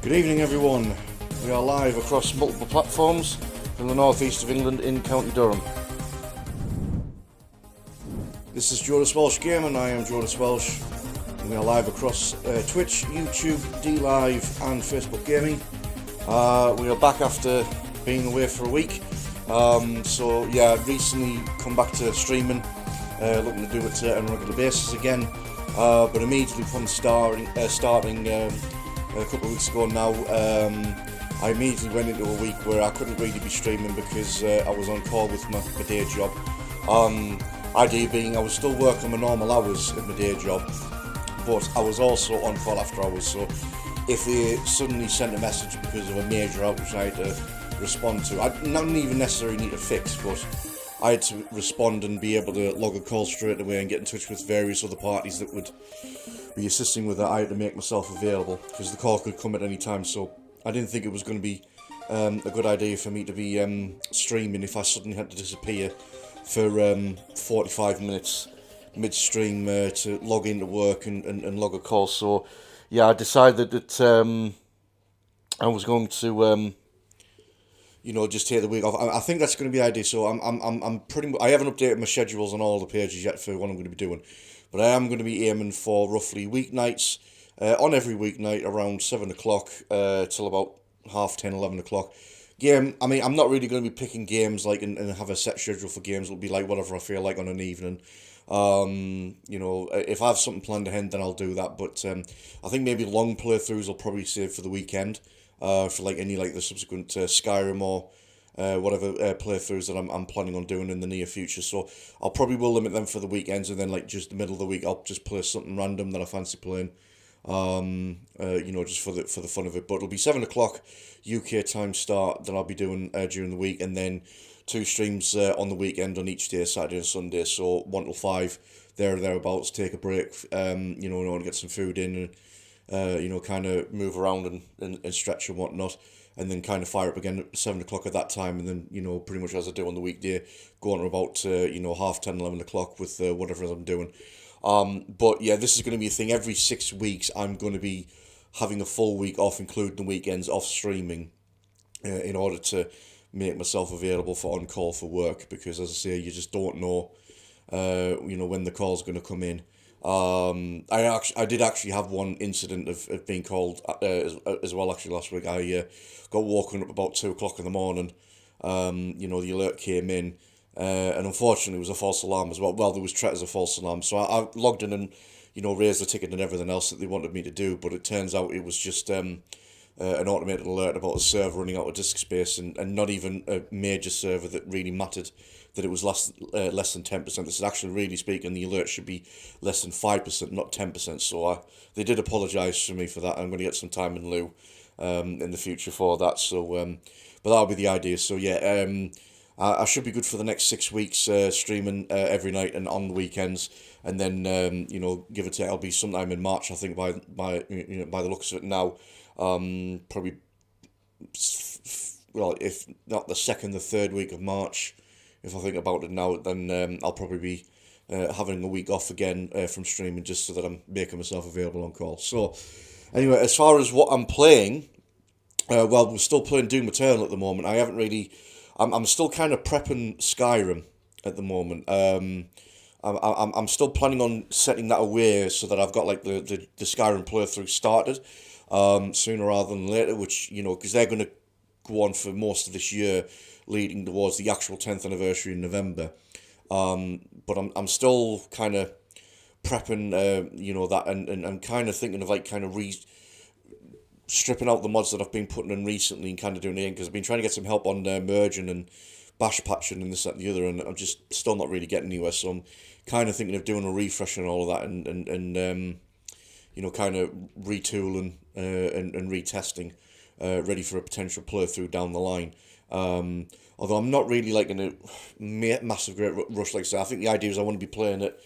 Good evening, everyone. We are live across multiple platforms from the northeast of England in County Durham. This is Jonas Welsh Game, and I am Jonas Welsh. And we are live across Twitch, YouTube, DLive and Facebook Gaming. We are back after being away for a week. Recently come back to streaming, looking to do it on a regular basis again. But immediately upon starting a couple of weeks ago now, I immediately went into a week where I couldn't really be streaming because I was on call with my day job. Idea being I was still working my normal hours at my day job, but I was also on call after hours, so if they suddenly sent a message because of a major outage I had to respond to, I didn't even necessarily need to fix, but I had to respond and be able to log a call straight away and get in touch with various other parties that would be assisting with that. I had to make myself available because the call could come at any time, so I didn't think it was going to be a good idea for me to be streaming if I suddenly had to disappear for 45 minutes midstream to log into work and log a call. So yeah, I decided that I was going to just take the week off. I think that's going to be the idea. So I'm pretty much, I haven't updated my schedules on all the pages yet for what I'm going to be doing, but I am going to be aiming for roughly weeknights, on every weeknight around 7 o'clock till about 10:30, 11 o'clock. I'm not really going to be picking games and have a set schedule for games. It'll be like whatever I feel like on an evening. If I have something planned ahead, then I'll do that. But I think maybe long playthroughs I'll probably save for the weekend. For the subsequent Skyrim or whatever playthroughs that I'm planning on doing in the near future. So I'll probably will limit them for the weekends, and then just the middle of the week I'll just play something random that I fancy playing. Just for the fun of it. But it'll be 7 o'clock UK time start that I'll be doing during the week, and then 2 streams on the weekend on each day, Saturday and Sunday. So 1 till 5 there or thereabouts. Take a break, and get some food in, and kind of move around and stretch and whatnot, and then kind of fire up again at 7 o'clock at that time, and then pretty much as I do on the weekday, go on to about 10:30, 11 o'clock with whatever I'm doing. But yeah, this is going to be a thing. Every 6 weeks, I'm going to be having a full week off, including the weekends off streaming, in order to make myself available for on call for work. Because as I say, you just don't know, when the call's going to come in. I did actually have one incident of being called as well. Actually, last week I got woken up about 2 o'clock in the morning. The alert came in. And unfortunately, it was a false alarm as well. Well, there was threat as a false alarm, so I logged in and raised the ticket and everything else that they wanted me to do. But it turns out it was just an automated alert about a server running out of disk space, and not even a major server that really mattered. That it was less than 10%. This is actually, really speaking, the alert should be less than 5%, not 10%. So they did apologise to me for that. I'm going to get some time in lieu in the future for that. So, but that'll be the idea. So yeah. I should be good for the next 6 weeks, streaming every night and on the weekends, and then give or take, I'll be sometime in March. I think by the looks of it now, probably if not the second, the third week of March, if I think about it now, then I'll probably be having a week off again from streaming, just so that I'm making myself available on call. So anyway, as far as what I'm playing, we're still playing Doom Eternal at the moment. I haven't really. I'm still kind of prepping Skyrim at the moment. I'm still planning on setting that away so that I've got the Skyrim playthrough started sooner rather than later, which because they're going to go on for most of this year, leading towards the actual 10th anniversary in November. But I'm still kind of prepping that, and kind of thinking of stripping out the mods that I've been putting in recently and kind of doing it, because I've been trying to get some help on merging and bash patching and this, that, and the other, and I'm just still not really getting anywhere. So I'm kind of thinking of doing a refresh and all of that, and kind of retooling and retesting, ready for a potential playthrough down the line. Although I'm not really in a massive great rush like that. I think the idea is I want to be playing it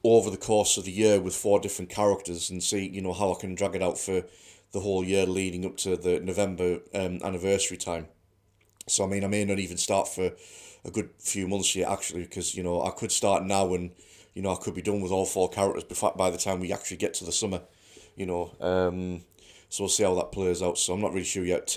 over the course of the year with 4 different characters and see how I can drag it out for the whole year leading up to the November anniversary time. So I may not even start for a good few months yet, actually, because I could start now and I could be done with all 4 characters by the time we actually get to the summer. So we'll see how that plays out. So I'm not really sure yet.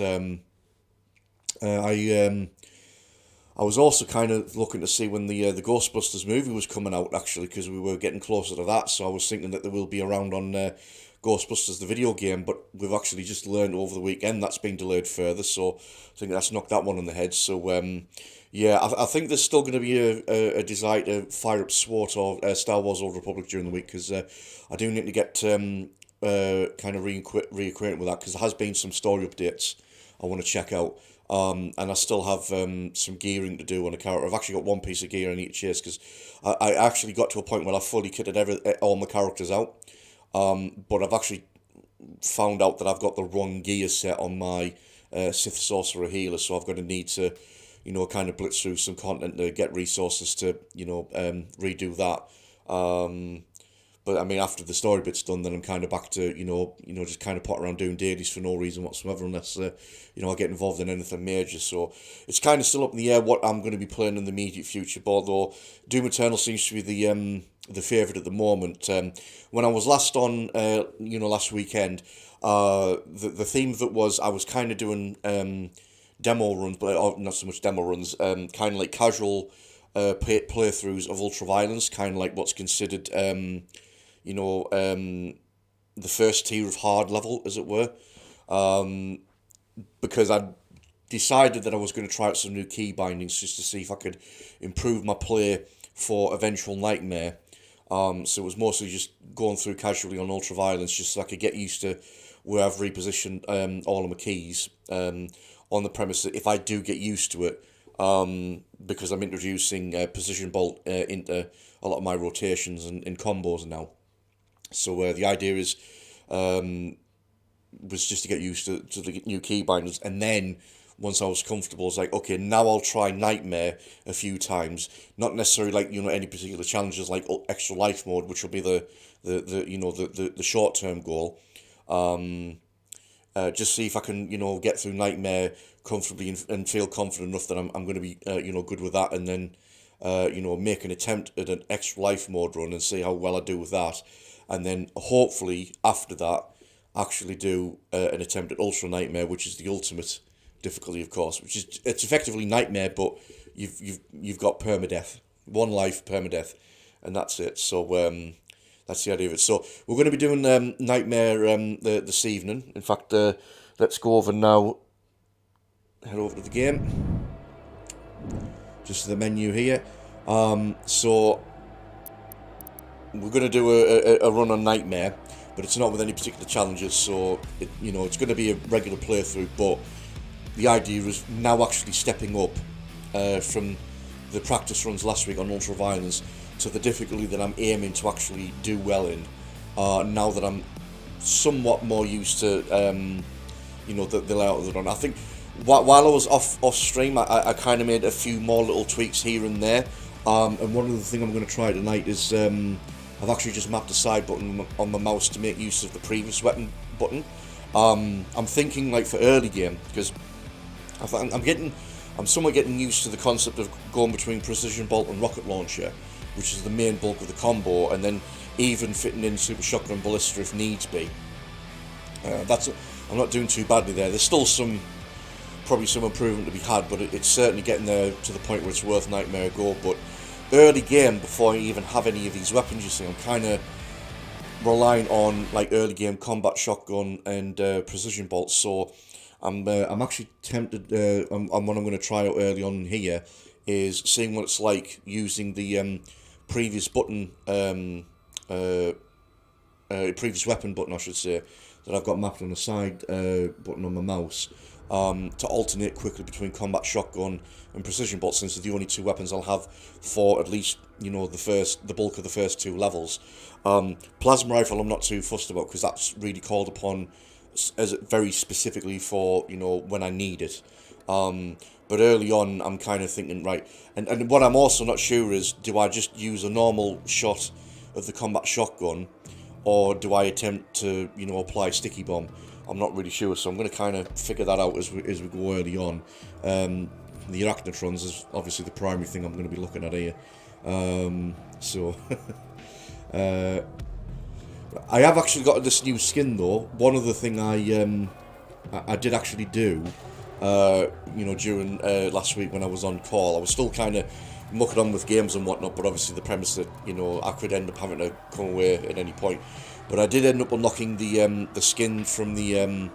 I was also kind of looking to see when the Ghostbusters movie was coming out, actually, because we were getting closer to that. So I was thinking that there will be around on Ghostbusters the video game, but we've actually just learned over the weekend that's been delayed further. So I think that's knocked that one on the head. So yeah, I think there's still going to be a desire to fire up SWAT or Star Wars Old Republic during the week, because I do need to get kind of reacquainted with that, because there has been some story updates I want to check out. And I still have some gearing to do on a character. I've actually got one piece of gear in each chase, because I actually got to a point where I fully kitted all my characters out. But I've actually found out that I've got the wrong gear set on my Sith Sorcerer Healer, so I've got to need to, kind of blitz through some content to get resources to, redo that. But I mean, after the story bit's done, then I'm kind of back to, just kind of pot around doing dailies for no reason whatsoever, unless, I get involved in anything major. So it's kind of still up in the air what I'm going to be playing in the immediate future. But although Doom Eternal seems to be the favourite at the moment. When I was last on, last weekend, the theme of it was I was kind of doing demo runs, but not so much demo runs, kind of like casual playthroughs of Ultraviolence, kind of like what's considered the first tier of hard level, as it were, because I decided that I was going to try out some new key bindings just to see if I could improve my play for eventual Nightmare. So it was mostly just going through casually on Ultraviolence, just so I could get used to where I've repositioned all of my keys, on the premise that if I do get used to it, because I'm introducing Precision Bolt into a lot of my rotations and combos now. So the idea is was just to get used to the new key binders, and then once I was comfortable, it's like, okay, now I'll try Nightmare a few times. Not necessarily like any particular challenges like extra life mode, which will be the short term goal. Just see if I can get through Nightmare comfortably and feel confident enough that I'm going to be good with that, and then make an attempt at an extra life mode run and see how well I do with that, and then hopefully after that actually do an attempt at Ultra Nightmare, which is the ultimate difficulty, of course, which is it's effectively Nightmare, but you've got permadeath, one life permadeath, and that's it. So that's the idea of it. So we're going to be doing Nightmare this evening. In fact, let's go over now. Head over to the game. Just the menu here. So we're going to do a run on Nightmare, but it's not with any particular challenges. So it's going to be a regular playthrough. But the idea is now actually stepping up from the practice runs last week on Ultraviolence to the difficulty that I'm aiming to actually do well in. Now that I'm somewhat more used to the layout of the run. I think while I was off stream, I kind of made a few more little tweaks here and there. And one of the things I'm going to try tonight is I've actually just mapped a side button on my mouse to make use of the previous weapon button. I'm thinking like for early game, because I'm somewhat getting used to the concept of going between Precision Bolt and Rocket Launcher, which is the main bulk of the combo, and then even fitting in Super Shotgun and Ballista if needs be. I'm not doing too badly there. There's still probably some improvement to be had, but it's certainly getting there to the point where it's worth Nightmare a go. But early game, before I even have any of these weapons, you see, I'm kind of relying on like early game combat shotgun and precision bolts. So I'm actually tempted. On what I'm going to try out early on here is seeing what it's like using the previous button, previous weapon button, I should say, that I've got mapped on the side button on my mouse. To alternate quickly between combat shotgun and precision bolt, since they're the only two weapons I'll have for at least the bulk of the first two levels. Plasma rifle I'm not too fussed about, because that's really called upon as very specifically for when I need it. But early on I'm kind of thinking, right, and what I'm also not sure is, do I just use a normal shot of the combat shotgun, or do I attempt to apply sticky bomb? I'm not really sure, so I'm going to kind of figure that out as we go early on. The Arachnotrons is obviously the primary thing I'm going to be looking at here. So, I have actually got this new skin though. One other thing I did actually do, during last week when I was on call, I was still kind of mucking on with games and whatnot, but obviously the premise that I could end up having to come away at any point. But I did end up unlocking the skin from the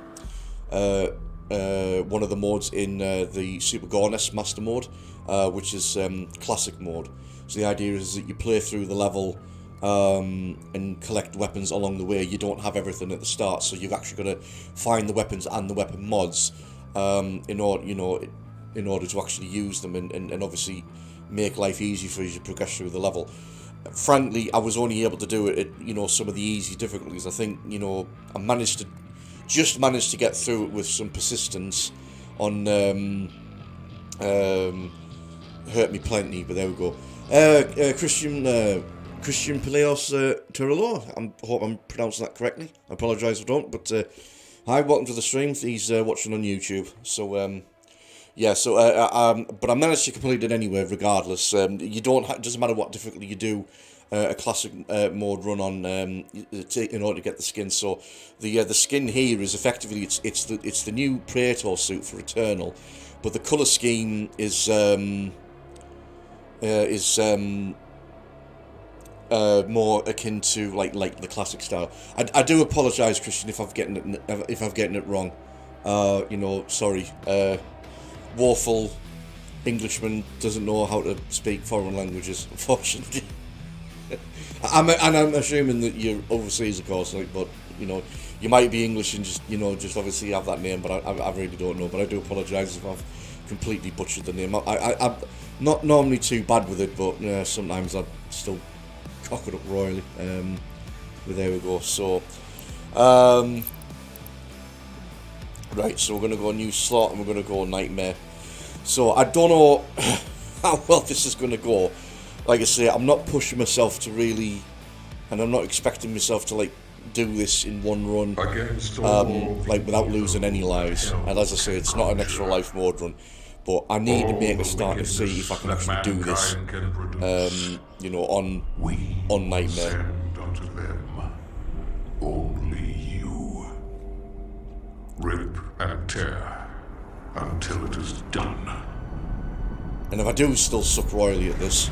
one of the modes in the Super Gorness Master mode, which is classic mode. So the idea is that you play through the level and collect weapons along the way. You don't have everything at the start, so you've actually got to find the weapons and the weapon mods in order to actually use them and obviously make life easy for you as you progress through the level. Frankly, I was only able to do it at some of the easy difficulties. I think I managed to get through it with some persistence on hurt me plenty, but there we go. Christian Peleos Turilo, I hope I'm pronouncing that correctly. I apologise if I don't, but hi, welcome to the stream. He's watching on YouTube. So but I managed to complete it anyway, regardless. It doesn't matter what difficulty you do a classic mode run on in order to get the skin. So the skin here is effectively it's the new Praetor suit for Eternal, but the colour scheme is more akin to like the classic style. I do apologise, Christian, if I'm getting it wrong. Sorry. Woeful Englishman doesn't know how to speak foreign languages, unfortunately. I'm assuming that you're overseas, of course, but you might be English and just obviously have that name, but I really don't know. But I do apologise if I've completely butchered the name. I'm not normally too bad with it, but sometimes I still cock it up royally. But there we go. So, right, so we're going to go new slot and we're going to go Nightmare. So I don't know how well this is going to go. Like I say, I'm not pushing myself to really, and I'm not expecting myself to do this in one run, without losing any lives. And as I say, it's not an extra life mode run, but I need to make a start to see if I can actually do this, on Nightmare. Only you. Rip and tear until it is done. And if I do still suck royally at this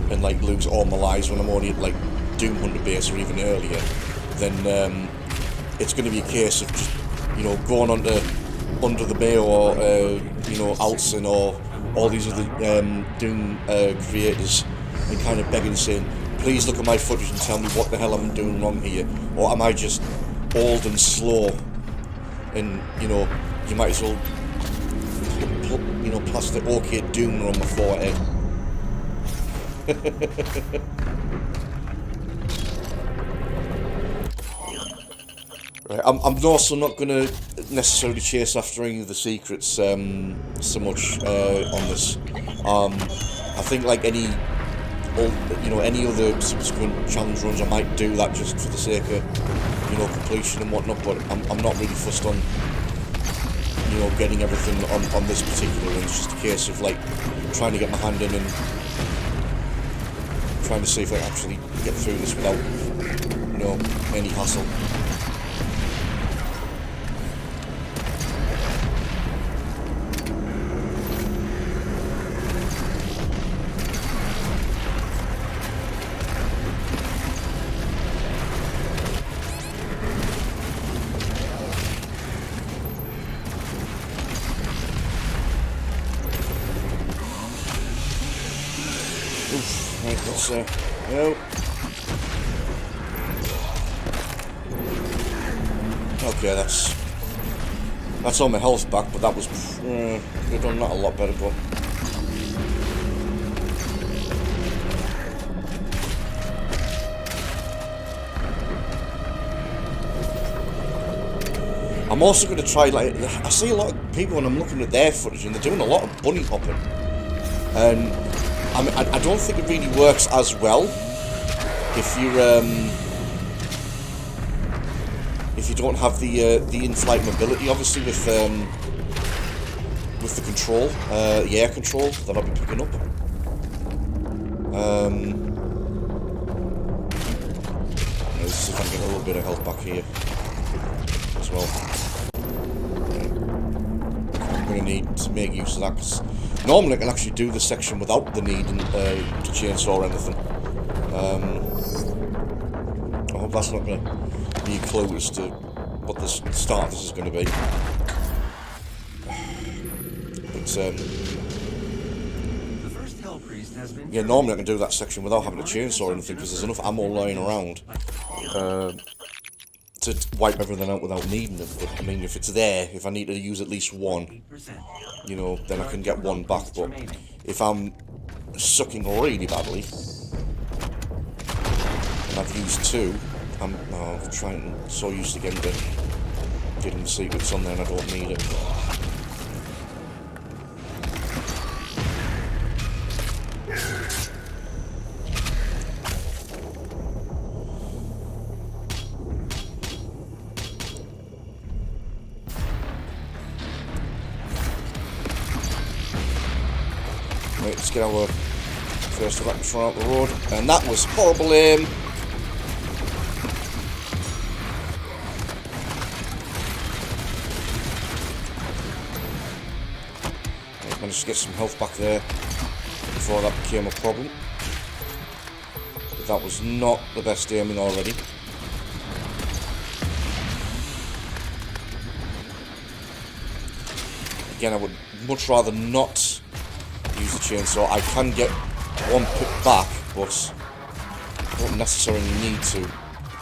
and lose all my lives when I'm only at Doom Hunter base or even earlier, then it's going to be a case of just going on to Under the Bay or Alcin or all these other Doom creators and kind of begging, saying, please look at my footage and tell me what the hell I'm doing wrong here, or am I just old and slow? And you might as well plaster OK Doomer on my forehead. Right, I'm also not going to necessarily chase after any of the secrets so much on this. I think any other subsequent challenge runs, I might do that just for the sake of completion and whatnot. But I'm not really fussed on getting everything on this particular one. It's just a case of trying to get my hand in and trying to see if I can actually get through this without any hassle. No. Okay, that's all my health back, but that was could have done that a lot better. But I'm also going to try. I see a lot of people when I'm looking at their footage, and they're doing a lot of bunny hopping, and I don't think it really works as well if you don't have the in-flight mobility, obviously with the control, the air control that I'll be picking up. This is if I can get a little bit of health back here as well. I'm going to need to make use of that, because normally I can actually do this section without the need to chainsaw or anything. I hope that's not going to be a clue as to what the start of this is going to be. But, yeah, normally I can do that section without having a chainsaw or anything, because there's enough ammo lying around to wipe everything out without needing it. But I mean, if it's there, if I need to use at least one, you know, then I can get one back. But if I'm sucking really badly and I've used two, I'm so used to getting the secrets on there and I don't need it. Right, let's get our first electron out the road, and that was horrible aim. Right, managed to get some health back there before that became a problem. But that was not the best aiming already. Again, I would much rather not use the chainsaw. I can get one pip back, but I don't necessarily need to,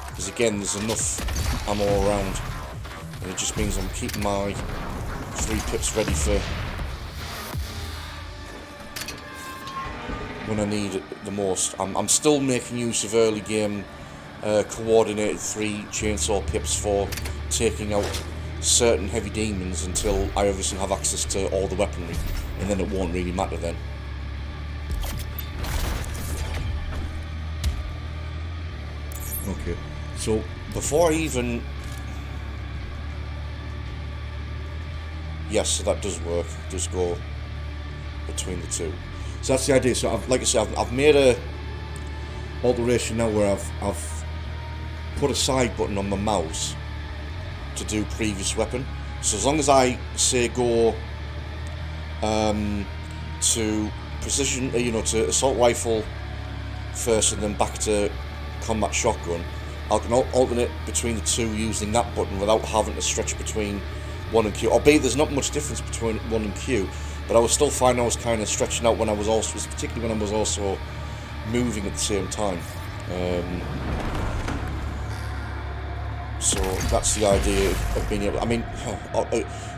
because again, there's enough ammo around, and it just means I'm keeping my 3 pips ready for when I need it the most. I'm still making use of early game coordinated 3 chainsaw pips for taking out certain heavy demons until I obviously have access to all the weaponry, and then it won't really matter then. Okay, so before I even... Yes, so that does work, it does go between the two. So that's the idea. So like I said, I've made a alteration now where I've put a side button on my mouse to do previous weapon. So as long as I say go to precision, to assault rifle first and then back to combat shotgun, I can alternate between the two using that button without having to stretch between 1 and Q. Albeit there's not much difference between 1 and Q, but I was still finding I was kind of stretching out when I was also, particularly when I was also moving at the same time. So that's the idea of being able. I mean,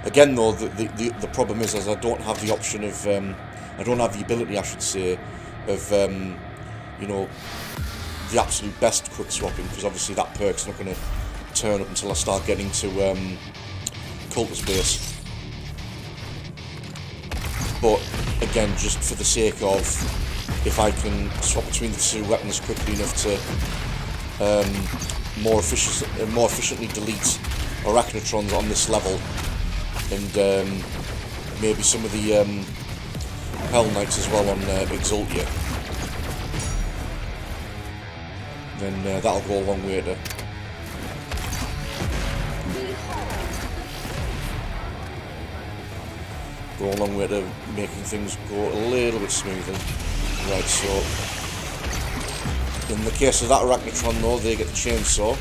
again though, the problem is I don't have the option of, I don't have the ability, I should say, of the absolute best quick swapping, because obviously that perk's not going to turn up until I start getting to cultist base. But again, just for the sake of, if I can swap between the two weapons quickly enough to more efficiently delete arachnotrons on this level, and maybe some of the Hell Knights as well on Exultia, then that'll go a long way to making things go a little bit smoother. Right, so in the case of that arachnotron though, they get the chainsaw,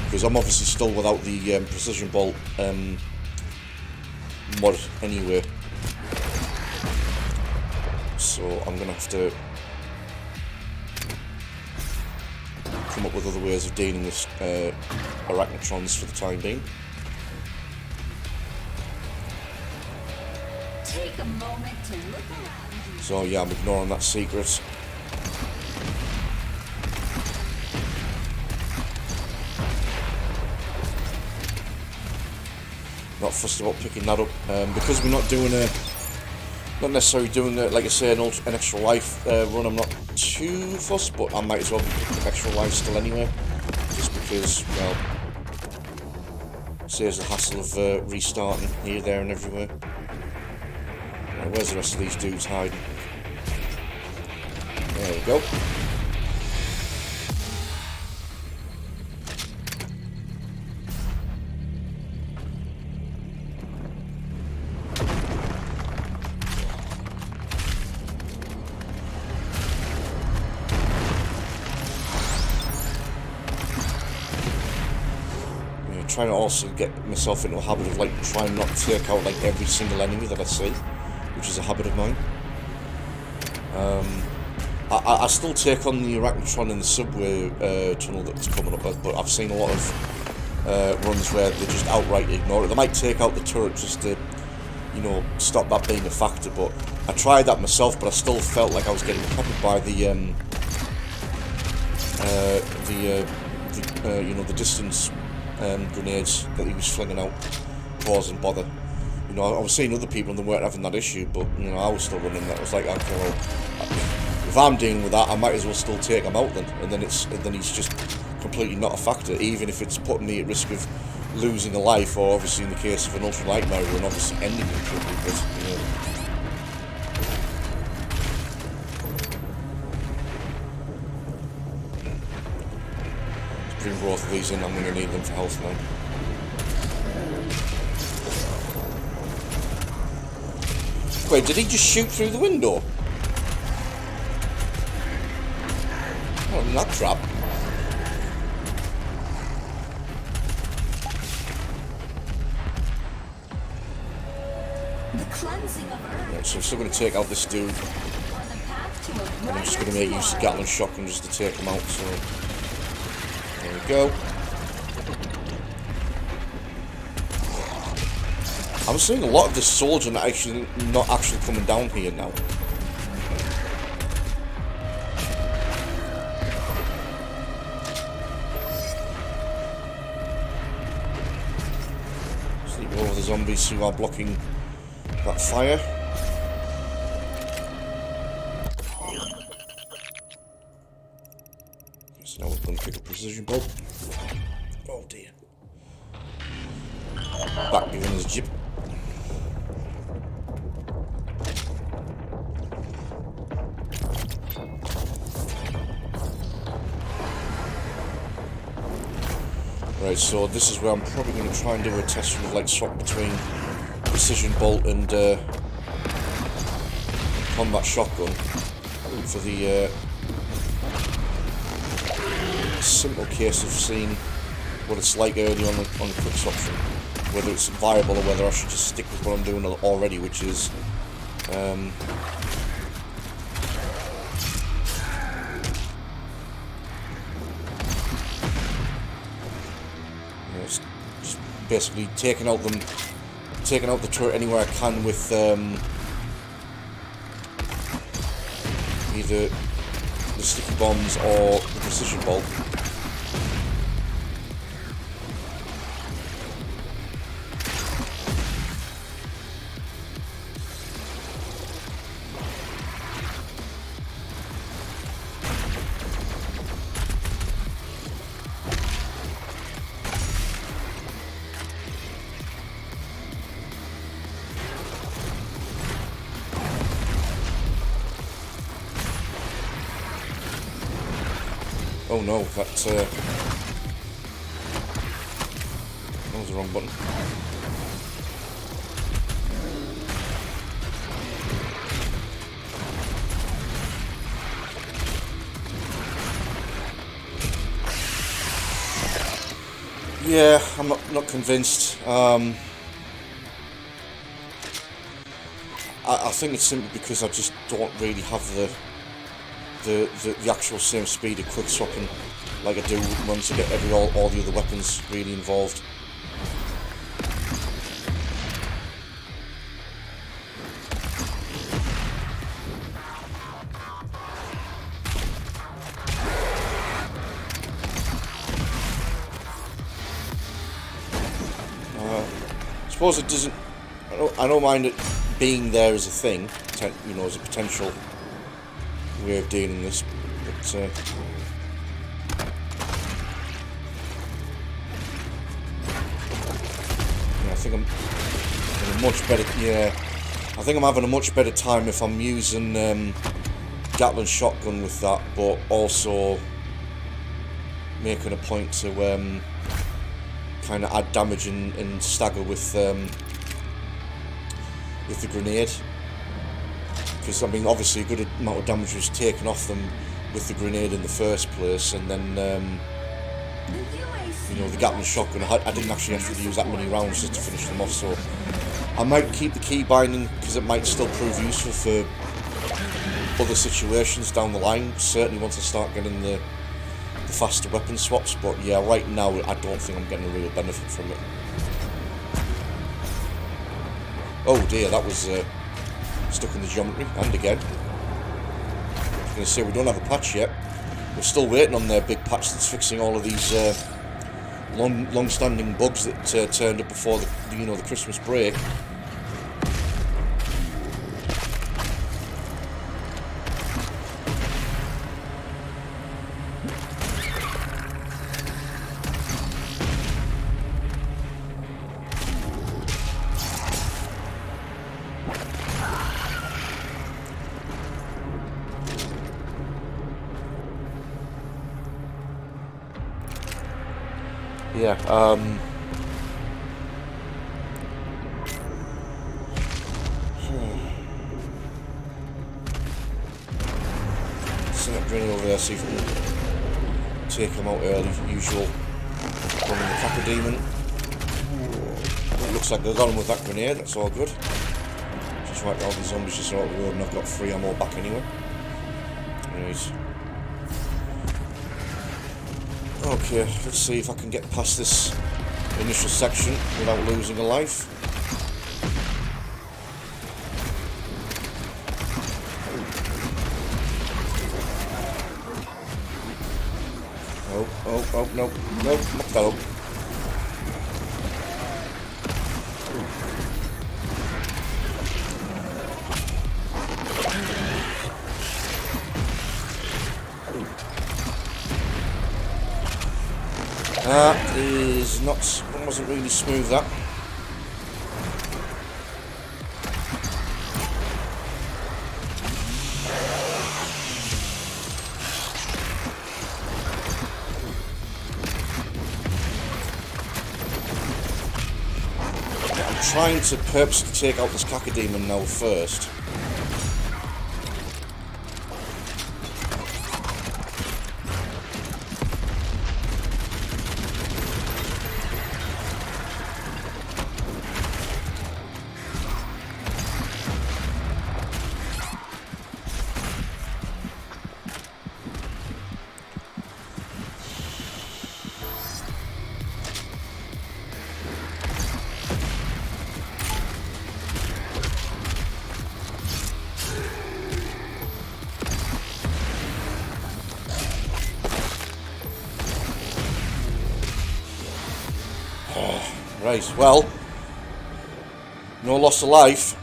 because I'm obviously still without the precision bolt mod anyway, so I'm gonna have to come up with other ways of dealing with arachnotrons for the time being. Take a moment to look around. So yeah, I'm ignoring that secret. Not fussed about picking that up, because we're not doing not necessarily doing like I say, an extra life run. I'm not too fussed, but I might as well be picking extra life still anyway, just because, well, saves the hassle of restarting here, there, and everywhere. Where's the rest of these dudes hiding? There we go. trying to also get myself into a habit of like trying not to take out like every single enemy that I see, which is a habit of mine. I still take on the Arachnotron in the subway tunnel that's coming up, but I've seen a lot of runs where they just outright ignore it. They might take out the turret just to, you know, stop that being a factor. But I tried that myself, but I still felt like I was getting peppered by the you know, the distance grenades that he was flinging out, causing bother. You know, I was seeing other people and they weren't having that issue, but you know, I was still running that. I was like, okay, well, if I'm dealing with that, I might as well still take him out then. And then he's just completely not a factor, even if it's putting me at risk of losing a life, or obviously in the case of an ultra nightmare run, obviously ending it quickly. But you know. Bring both of these in, I'm going to need them for health now. Wait, did he just shoot through the window? Oh, that trap. The cleansing of Earth. Right, so I'm still going to take out this dude. On the path to a And I'm just going to brighter make use of tomorrow. Gatling shotgun just to take him out, so... There we go. I'm seeing a lot of this soldier not actually coming down here now. Sleep over the zombies who are blocking that fire. So now we're going to pick a precision bolt. Oh dear. Back giving us jib. Right, so this is where I'm probably going to try and do a test run of like swap between precision bolt and combat shotgun for the simple case of seeing what it's like early on the quick swap thing, whether it's viable or whether I should just stick with what I'm doing already, which is just basically taking out the turret anywhere I can with either the sticky bombs or the precision bolt. Oh no, that was the wrong button. Yeah, I'm not convinced. I think it's simply because I just don't really have the actual same speed of quick swapping like I do once I get all the other weapons really involved. I suppose it doesn't. I don't mind it being there as a thing, you know, as a potential way of dealing with this, but yeah, I think I'm having a much better. Yeah, I think I'm having a much better time if I'm using Gatling shotgun with that, but also making a point to kind of add damage and stagger with the grenade. Because, I mean, obviously a good amount of damage was taken off them with the grenade in the first place, and then you know, the Gatling shotgun. I didn't actually have to use that many rounds just to finish them off, so I might keep the key binding because it might still prove useful for other situations down the line, certainly once I start getting the faster weapon swaps, but yeah, right now I don't think I'm getting a real benefit from it. Oh dear, that was stuck in the geometry, and again. I was going to say, we don't have a patch yet. We're still waiting on their big patch that's fixing all of these long-standing bugs that turned up before the Christmas break. Yeah, send that grenade over there, see if we can take him out early, usual. Running the Kappa Demon. It looks like they've got him with that grenade, that's all good. Just wiped all the zombies just out of the road, and I've got 3 ammo back anyway. Anyways. Okay, let's see if I can get past this initial section without losing a life. Oh, no, knock that up. That is not, that wasn't really smooth, that. I'm trying to purposely take out this Cacodemon now first. Right, well, no loss of life.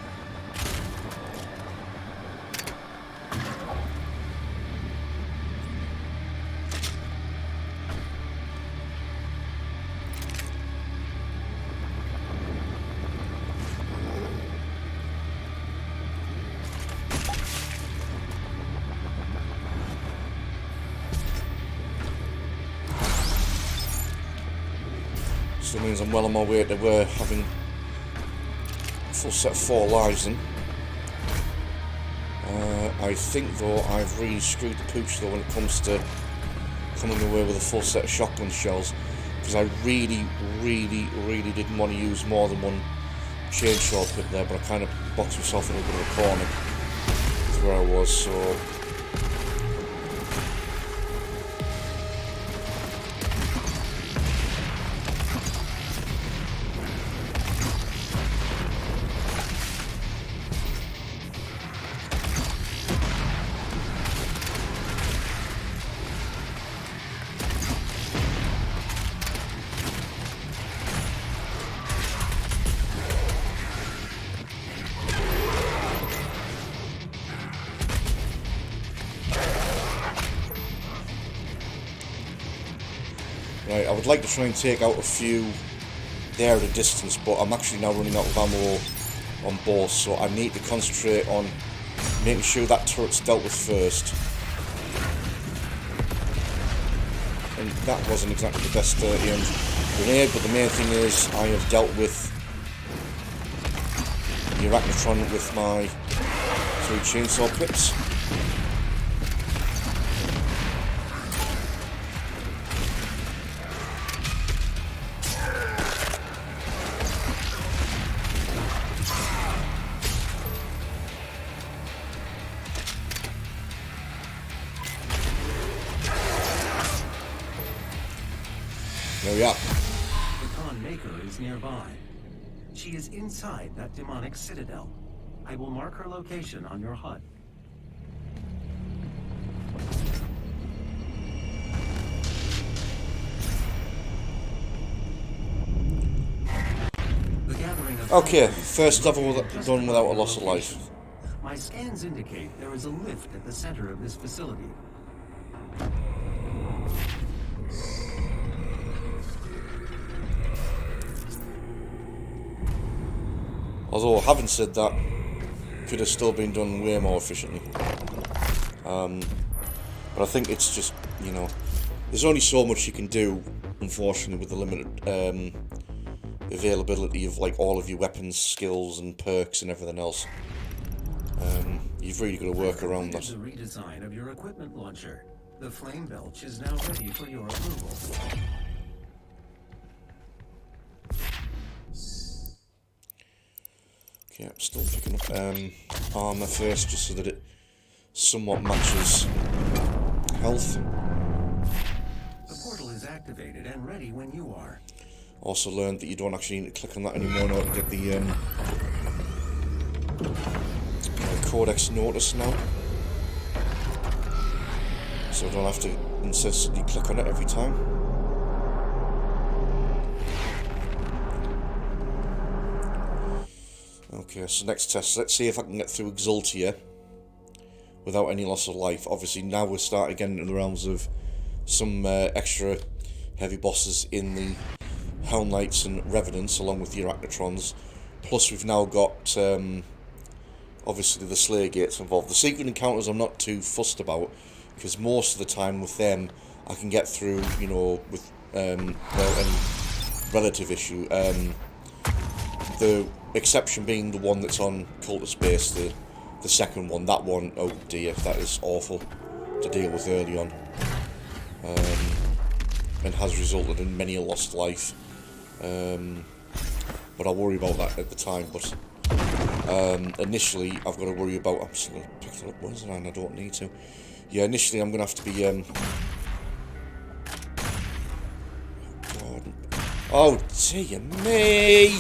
Still means I'm well on my way to having a full set of 4 lives then. I think though I've really screwed the pooch though when it comes to coming away with a full set of shotgun shells, because I really didn't want to use more than one chainsaw pit there, but I kind of boxed myself in a bit of a corner with where I was, so... Right, I would like to try and take out a few there at a distance, but I'm actually now running out of ammo on both, so I need to concentrate on making sure that turret's dealt with first. And that wasn't exactly the best aimed grenade, but the main thing is I have dealt with the Arachnotron with my 3 chainsaw pits. we are. The Khan Maker is nearby. She is inside that demonic citadel. I will mark her location on your HUD. The gathering of Okay, first level done without a loss of life. My scans indicate there is a lift at the center of this facility. Although, having said that, could have still been done way more efficiently. But I think it's just, you know, there's only so much you can do, unfortunately, with the limited availability of like all of your weapons, skills, and perks and everything else. You've really got to work around that. The redesign of your equipment launcher. The flame belch is now ready for your approval. Okay, I'm still picking up armor first, just so that it somewhat matches health. The portal is activated and ready when you are. Also learned that you don't actually need to click on that anymore in order to get the codex notice now. So I don't have to incessantly click on it every time. Okay, so next test. Let's see if I can get through Exultia without any loss of life. Obviously, now we're starting getting into the realms of some extra heavy bosses in the Hell Knights and Revenants, along with the Arachnotrons. Plus, we've now got, obviously, the Slayer Gates involved. The secret encounters I'm not too fussed about, because most of the time with them, I can get through, you know, with, well, any relative issue. The exception being the one that's on Cultist Base, the second one. That one, oh dear, that is awful to deal with early on. And has resulted in many a lost life. But I worry about that at the time. But initially, I've got to worry about. I'm just going to pick it up once and I don't need to. Yeah, initially, I'm going to have to be. Oh dear me!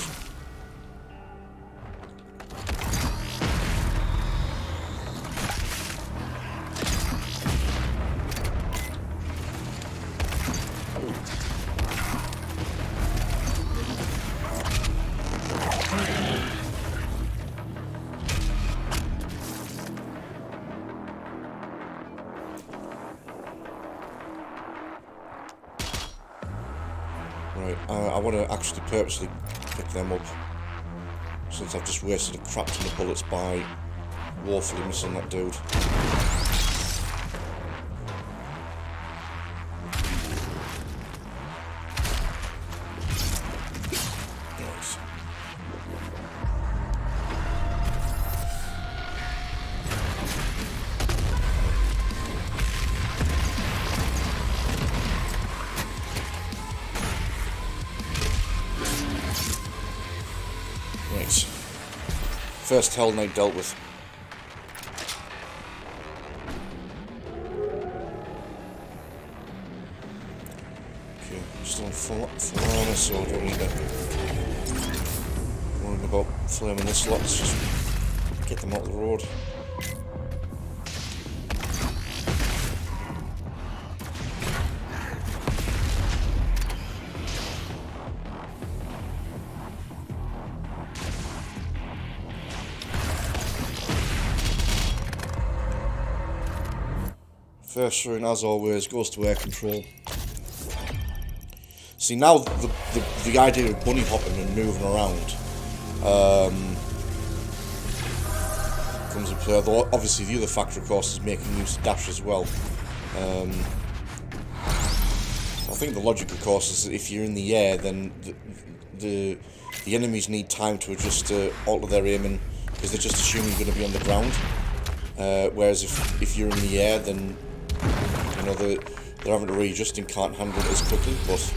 Right, I want to actually purposely pick them up, since I've just wasted a crap ton of bullets by woefully missing that dude. Nice. Right. First Hell Knight dealt with. Okay, just on full armor, so I don't need to worry about flaming this lot. Let's just get them out of the road. First rune, as always, goes to air control. See, now the idea of bunny hopping and moving around comes into play. Although obviously the other factor, of course, is making use of dash as well. I think the logic, of course, is that if you're in the air, then the enemies need time to adjust to alter their aiming, because they're just assuming you're going to be on the ground. Whereas if you're in the air, then you know they're having to readjust and can't handle it as quickly. But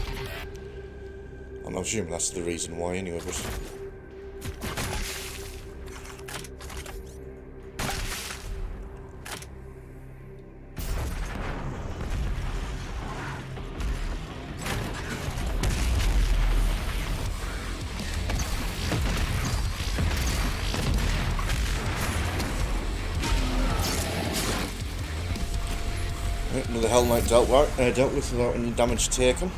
I'm assuming that's the reason why, anyway. But Another Hell Knight dealt with without any damage taken.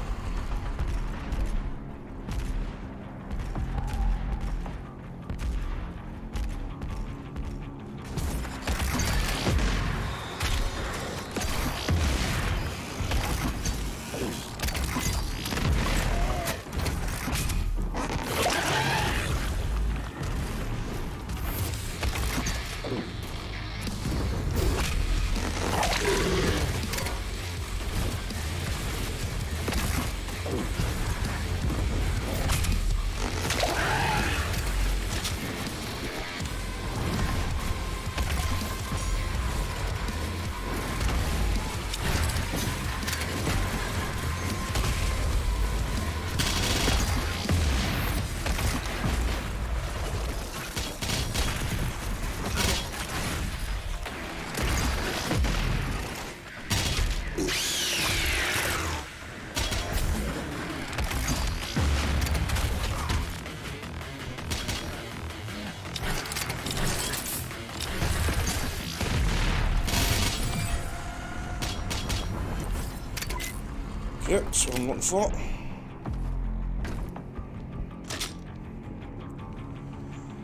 Yep, that's what I'm looking for.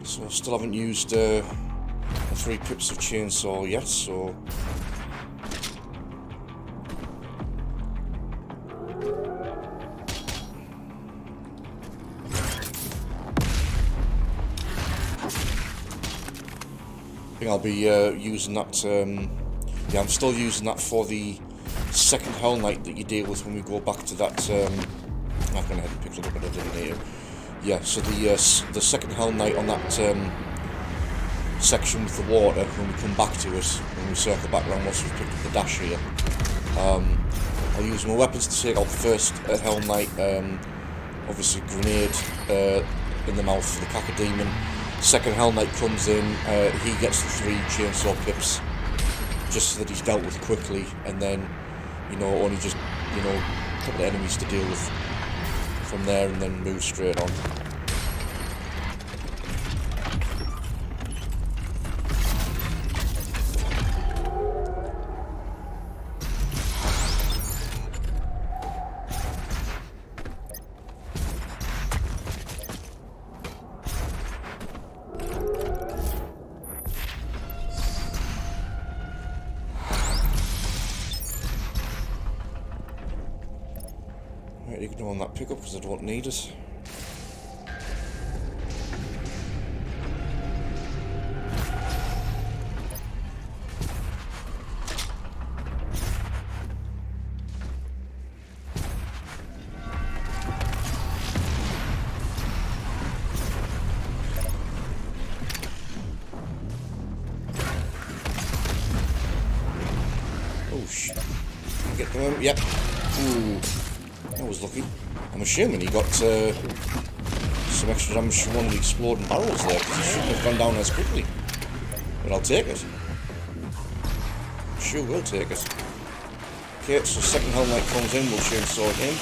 So I still haven't used the 3 pips of chainsaw yet, so... I think I'll be using that, yeah, I'm still using that for the second Hell Knight that you deal with when we go back to that, I'm going to head and pick it up, but I didn't need it. Yeah, so the second Hell Knight on that section with the water, when we come back to it, when we circle back around once we've picked up the dash here, I'll use my weapons to take out the first Hell Knight, obviously grenade in the mouth for the Cacodemon. Second Hell Knight comes in, he gets the 3 chainsaw pips, just so that he's dealt with quickly, and then, you know, only just, you know, a couple of enemies to deal with from there, and then move straight on. Ignoring that pickup because I don't need it. Oh shit. Get them. Yep. Ooh. I was lucky. I'm assuming he got some extra damage from one of the exploding barrels there, because he shouldn't have gone down as quickly. But I'll take it. Sure will take it. Okay, so second Hell Knight comes in, we'll chainsaw him.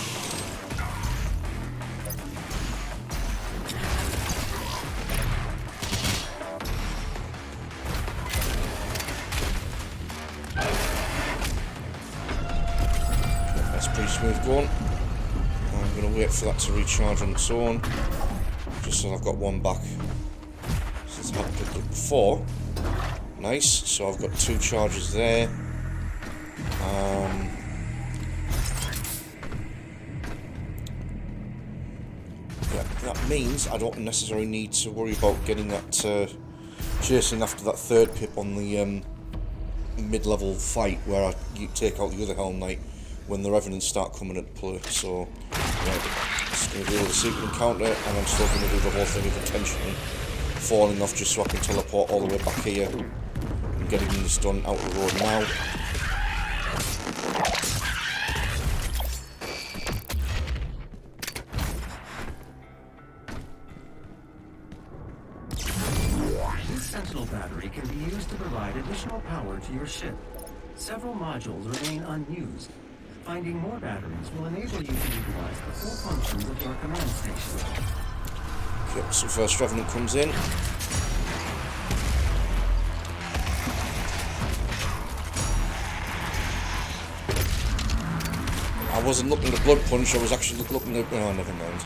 That's pretty smooth going. I'm going to wait for that to recharge on its own, just so I've got one back, since I haven't picked it before. Nice, so I've got 2 charges there. Yeah, that means I don't necessarily need to worry about getting that, chasing after that 3rd pip on the mid-level fight, where I take out the other Hell Knight when the Revenants start coming into play. So right, just going to do the secret encounter, and I'm still going to do the whole thing of intentionally falling off just so I can teleport all the way back here and getting this done out of the road now. This Sentinel battery can be used to provide additional power to your ship. Several modules remain unused. Finding more batteries will enable you to utilize the full functions of your command station. Okay, so first Revenant comes in. I wasn't looking at Blood Punch, I was actually looking at... Oh, never mind.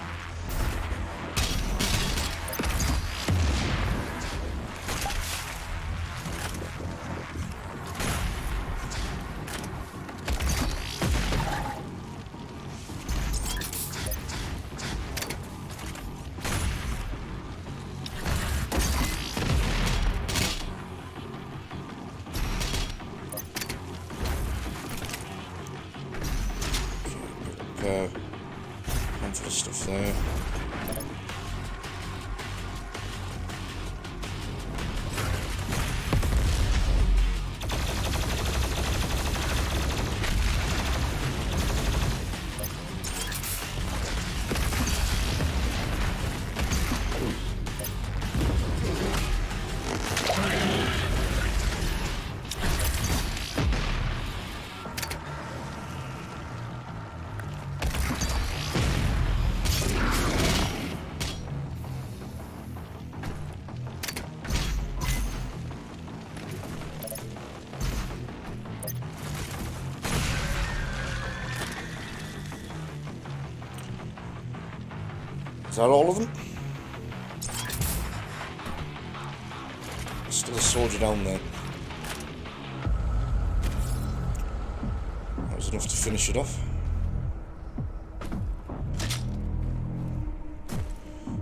Handful of stuff there. Is that all of them? Still a soldier down there. That was enough to finish it off.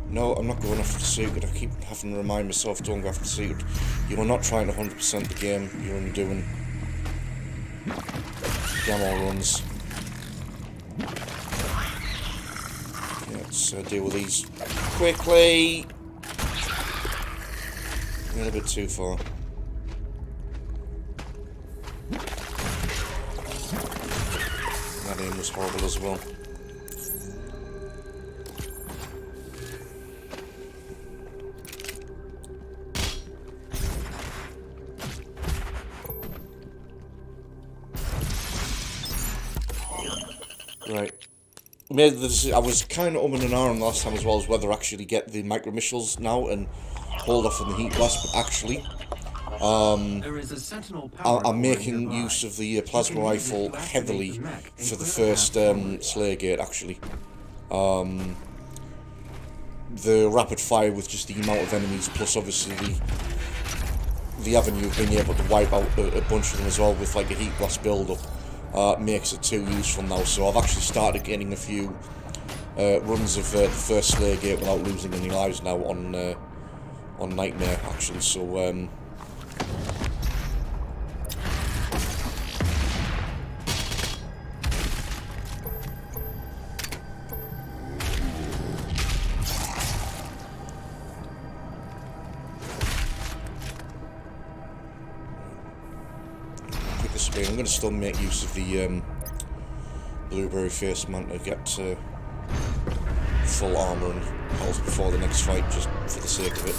No, I'm not going after the secret. I keep having to remind myself, don't go after the secret. You are not trying to 100% the game. You're only doing gamma runs. Let's deal with these quickly. A little bit too far. That aim was horrible as well. Right. I was kind of umming and ahhing last time as well as whether actually get the micro missiles now and hold off on the heat blast, but actually I'm making use of the plasma rifle heavily for the first Slayer Gate actually. The rapid fire with just the amount of enemies plus obviously the avenue of being able to wipe out a bunch of them as well with like a heat blast build up. Makes it too useful now, so I've actually started getting a few runs of the first Slayer Gate without losing any lives now on Nightmare actually, so I'm going to still make use of the blueberry face man to get full armour and health before the next fight, just for the sake of it.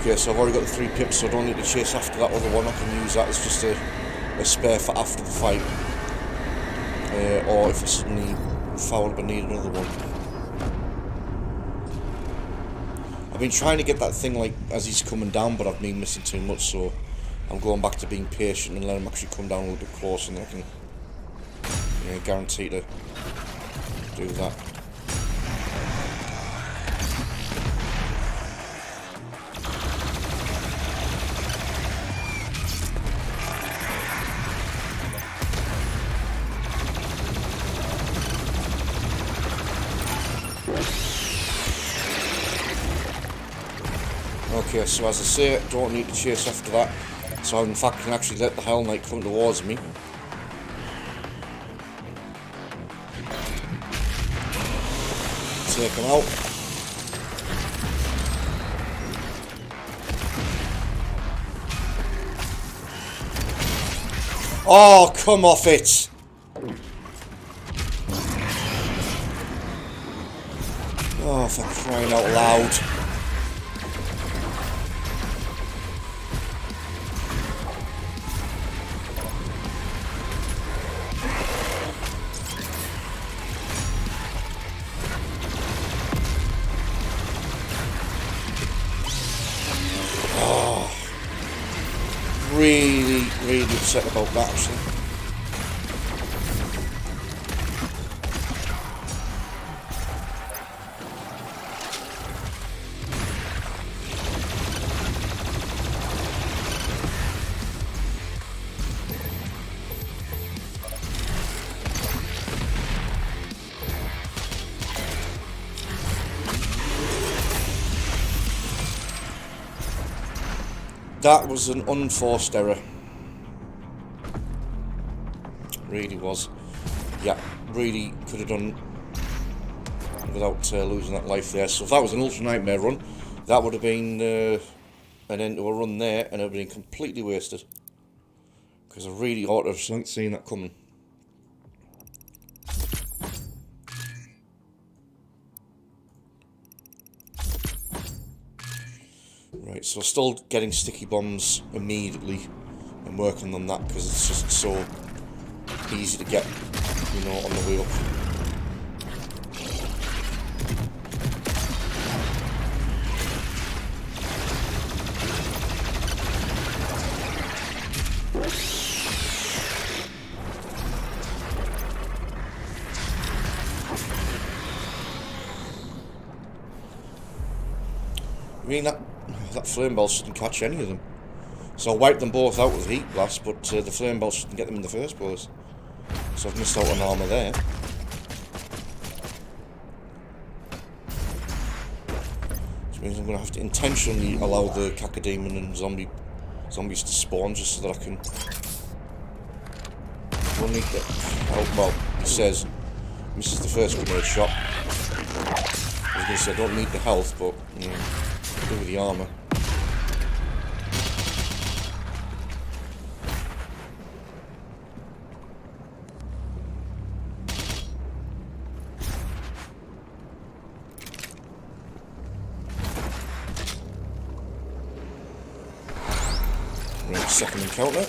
Okay, so I've already got the 3 pips, so I don't need to chase after that other one. I can use that as just a spare for after the fight. Or if I suddenly foul up and need another one. I've been trying to get that thing like as he's coming down, but I've been missing too much, so I'm going back to being patient and let him actually come down a little bit closer, and I can guarantee to do that. Okay, so as I say, don't need to chase after that. So I in fact can actually let the Hell Knight come towards me. Take him out. Oh, come off it! Oh. for crying out loud. Really upset about that actually. That was an unforced error. Really was. Yeah, really could have done without losing that life there. So if that was an Ultra Nightmare run, that would have been an end to a run there, and it would have been completely wasted. Because I really ought to have seen that coming. Right, so still getting sticky bombs immediately and working on that because it's just so easy to get, you know, on the way up. I mean, that flame ball shouldn't catch any of them. So I wiped them both out with heat blast, but the flame ball shouldn't get them in the first place. So I've missed out on armor there. Which means I'm going to have to intentionally allow the cacodemon and zombies to spawn just so that I can... Only get... Oh, well, he says misses the first grenade shot. I was going to say I don't need the health, but you know, do with the armor. Right, second encounter.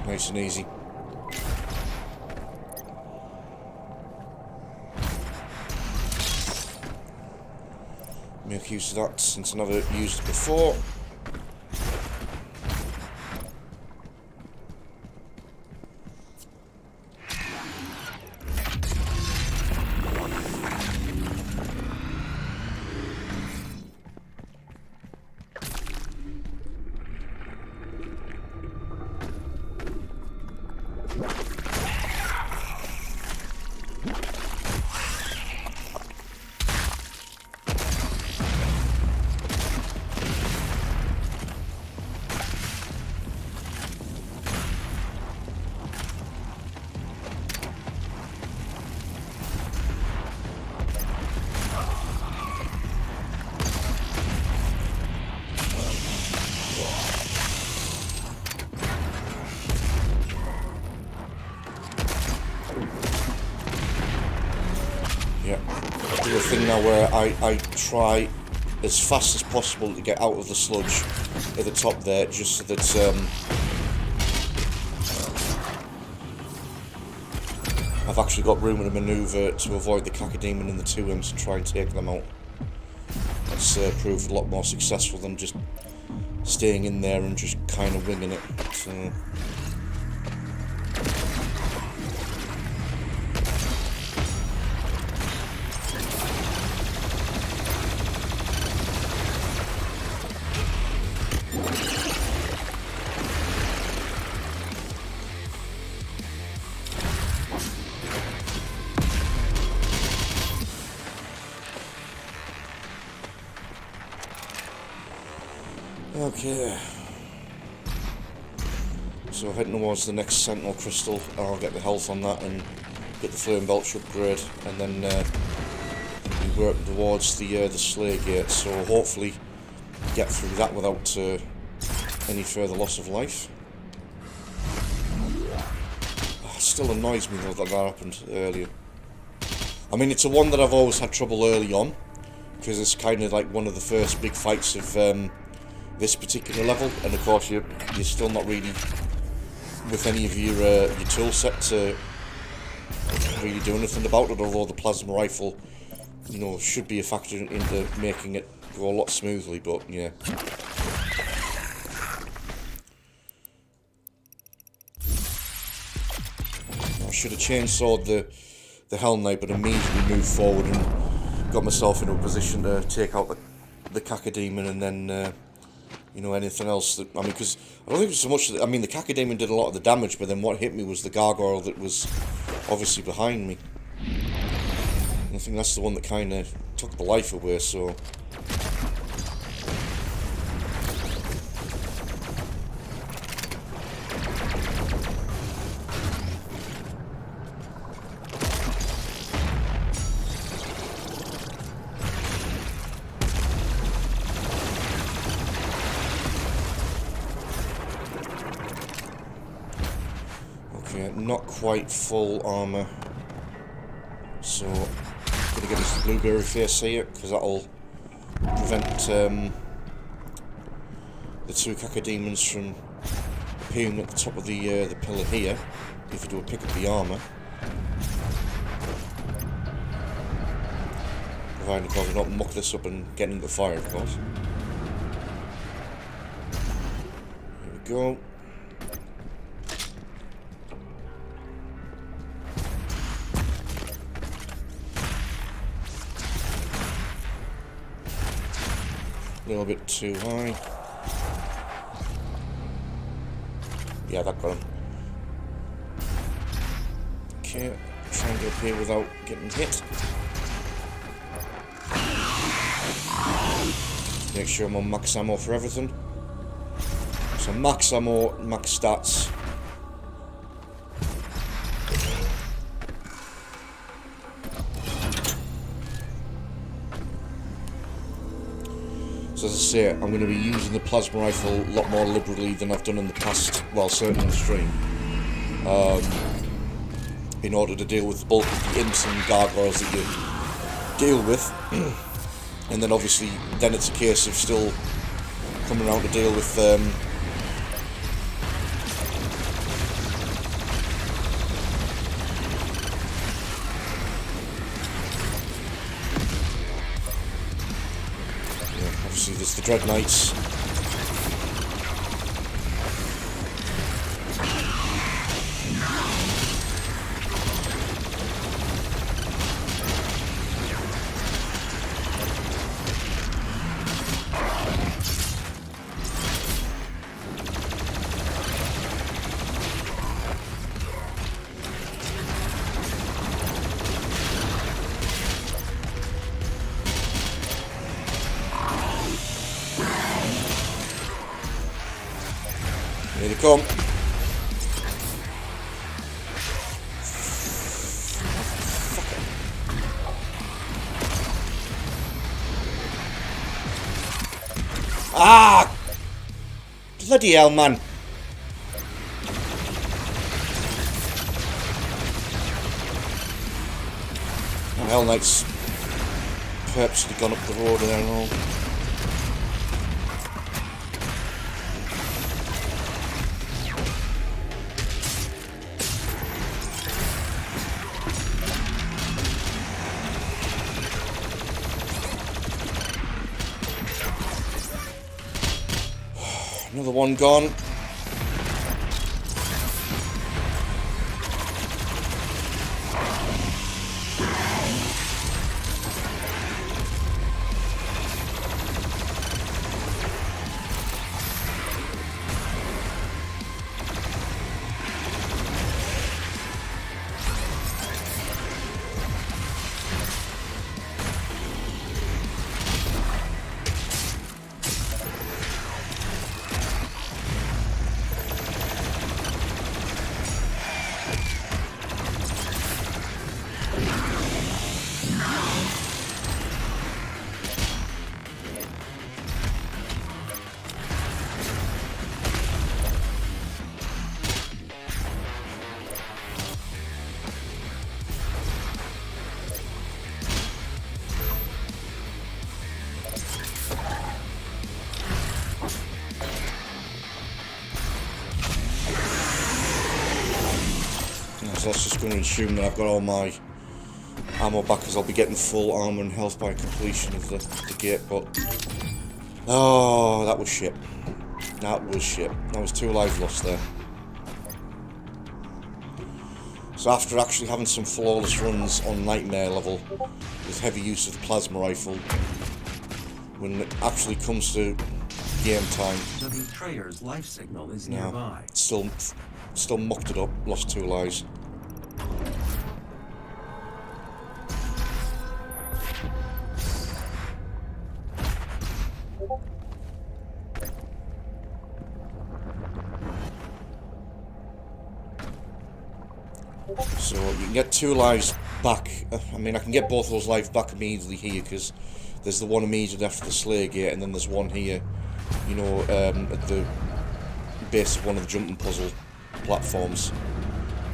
Nice and easy. Make use of that since I never used it before. Yeah, I do a thing now where I try as fast as possible to get out of the sludge at the top there, just so that I've actually got room to manoeuvre to avoid the cacodemon and the 2Ms and try and take them out. That's proved a lot more successful than just staying in there and just kind of winging it. So, okay, so heading towards the next Sentinel Crystal. I'll get the health on that and get the Flame Belch upgrade, and then be working towards the Slayer Gate, so hopefully get through that without any further loss of life. still annoys me though that happened earlier. I mean, it's a one that I've always had trouble early on, because it's kind of like one of the first big fights of this particular level, and of course you're still not really with any of your tool set to really do anything about it, although the plasma rifle, you know, should be a factor into making it go a lot smoothly, but yeah. I should have chainsawed the Hell Knight, but immediately moved forward and got myself into a position to take out the Cacodemon, and then you know, anything else that, I mean, because I don't think it was so much that, I mean, the Cacodemon did a lot of the damage, but then what hit me was the gargoyle that was obviously behind me. And I think that's the one that kind of took the life away, so... Not quite full armour, so I'm going to get this blueberry face here, because that'll prevent the two Cacodemons from appearing at the top of the pillar here, if you do a pick up the armour. Provided, of course, I don't muck this up and get into the fire, of course. Here we go. A little bit too high. Yeah, that got him. Okay, try and get up here without getting hit. Make sure I'm on max ammo for everything. So max ammo, max stats. So as I say, I'm going to be using the plasma rifle a lot more liberally than I've done in the past, well, certainly in the stream, in order to deal with the bulk of the imps and gargoyles that you deal with. And then obviously, then it's a case of still coming around to deal with obviously there's the Dread Knights. Here they come. Ah! Bloody hell, man. Oh, Hell Knight's purposely gone up the road there and all. Another one gone. because that's just going to assume that I've got all my ammo back, because I'll be getting full armor and health by completion of the gate. But oh, that was shit. That was shit. That was 2 lives lost there. So after actually having some flawless runs on Nightmare level with heavy use of the plasma rifle, when it actually comes to game time, The betrayer's life signal is no, nearby. still mucked it up, lost 2 lives. So you can get 2 lives back. I mean, I can get both those lives back immediately here, because there's the one immediately after the Slayer Gate, and then there's one here, you know, at the base of one of the jumping puzzle platforms,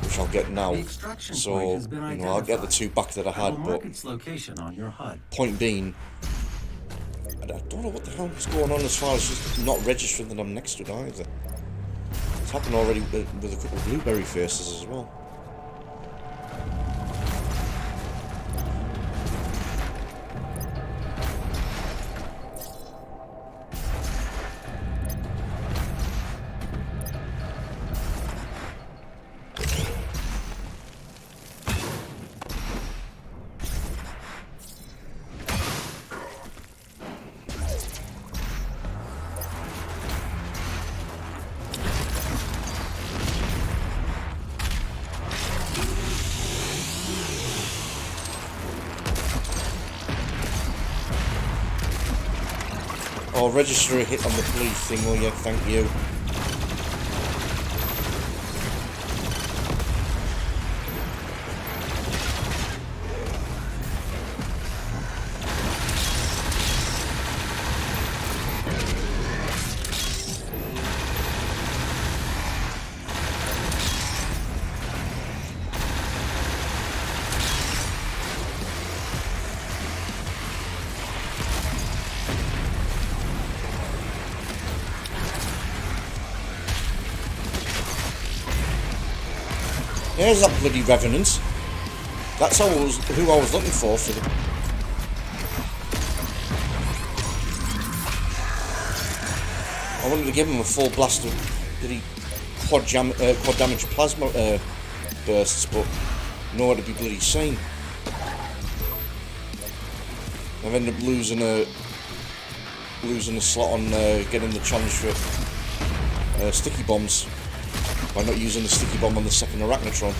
which I'll get now. So, you know, I'll get the 2 back that I had, but its location on your HUD. point being, I don't know what the hell is going on as far as just not registering that I'm next to it either. It's happened already with a couple of blueberry faces as well. Oh, register a hit on the police thing, will you? Thank you. There's that bloody Revenant. That's who I was looking for the... I wanted to give him a full blast of bloody quad damage plasma bursts, but nowhere to be bloody seen. I've ended up losing a slot on getting the challenge for sticky bombs by not using the sticky bomb on the second Arachnotron.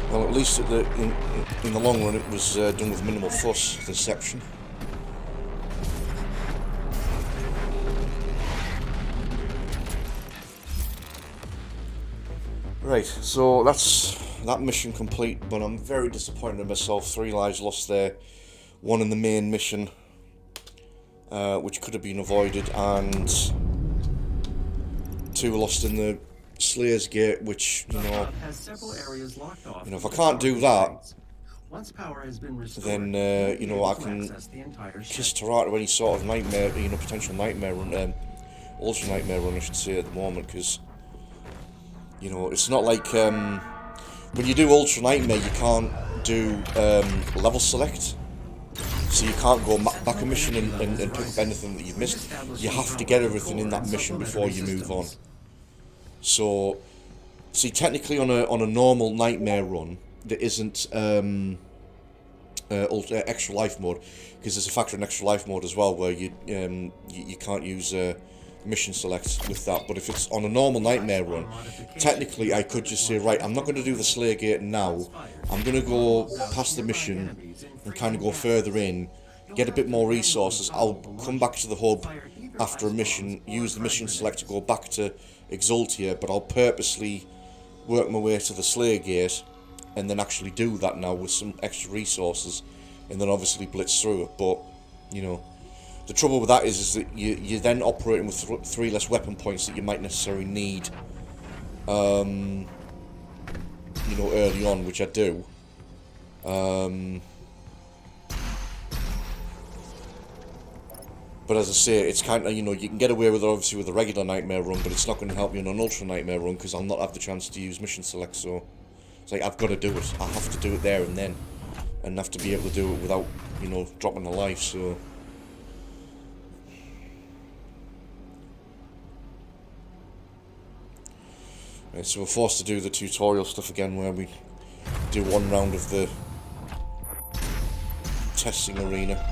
Well, at least in the long run it was done with minimal fuss, this section. Right, so that's that mission complete, but I'm very disappointed in myself. 3 lives lost there, 1 in the main mission, which could have been avoided, and 2 lost in the Slayer's Gate, which, you know, if I can't do that, then, you know, I can kiss Tarata to any sort of nightmare, you know, potential nightmare run, ultra nightmare run, I should say, at the moment, because, you know, it's not like, when you do Ultra Nightmare, you can't do level select. So you can't go back a mission and pick up anything that you've missed. You have to get everything in that mission before you move on. So, see, technically on a normal Nightmare run, there isn't extra life mode, because there's a factor in extra life mode as well, where you can't use mission select with that. But if it's on a normal Nightmare run, technically I could just say, right, I'm not going to do the Slayer Gate now, I'm going to go past the mission and kind of go further in, get a bit more resources, I'll come back to the hub after a mission, use the mission select to go back to Exultia, but I'll purposely work my way to the Slayer Gate and then actually do that now with some extra resources, and then obviously blitz through it. But, you know, the trouble with that is that you're then operating with 3 less weapon points that you might necessarily need, you know, early on, which I do. But as I say, it's kind of, you know, you can get away with it obviously with a regular nightmare run, but it's not going to help you in an ultra nightmare run because I'll not have the chance to use mission select. So it's like I've got to do it. I have to do it there and then, and have to be able to do it without, you know, dropping a life. So. Right, so we're forced to do the tutorial stuff again where we do one round of the testing arena.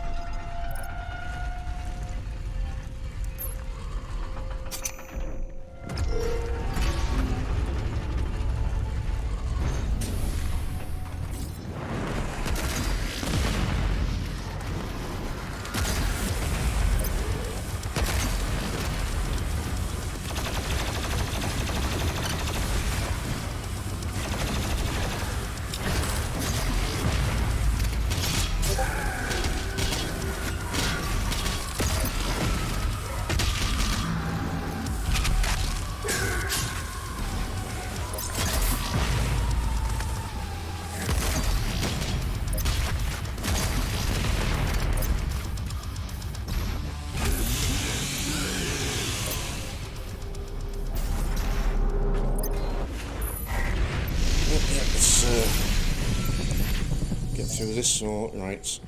Get through this. So right.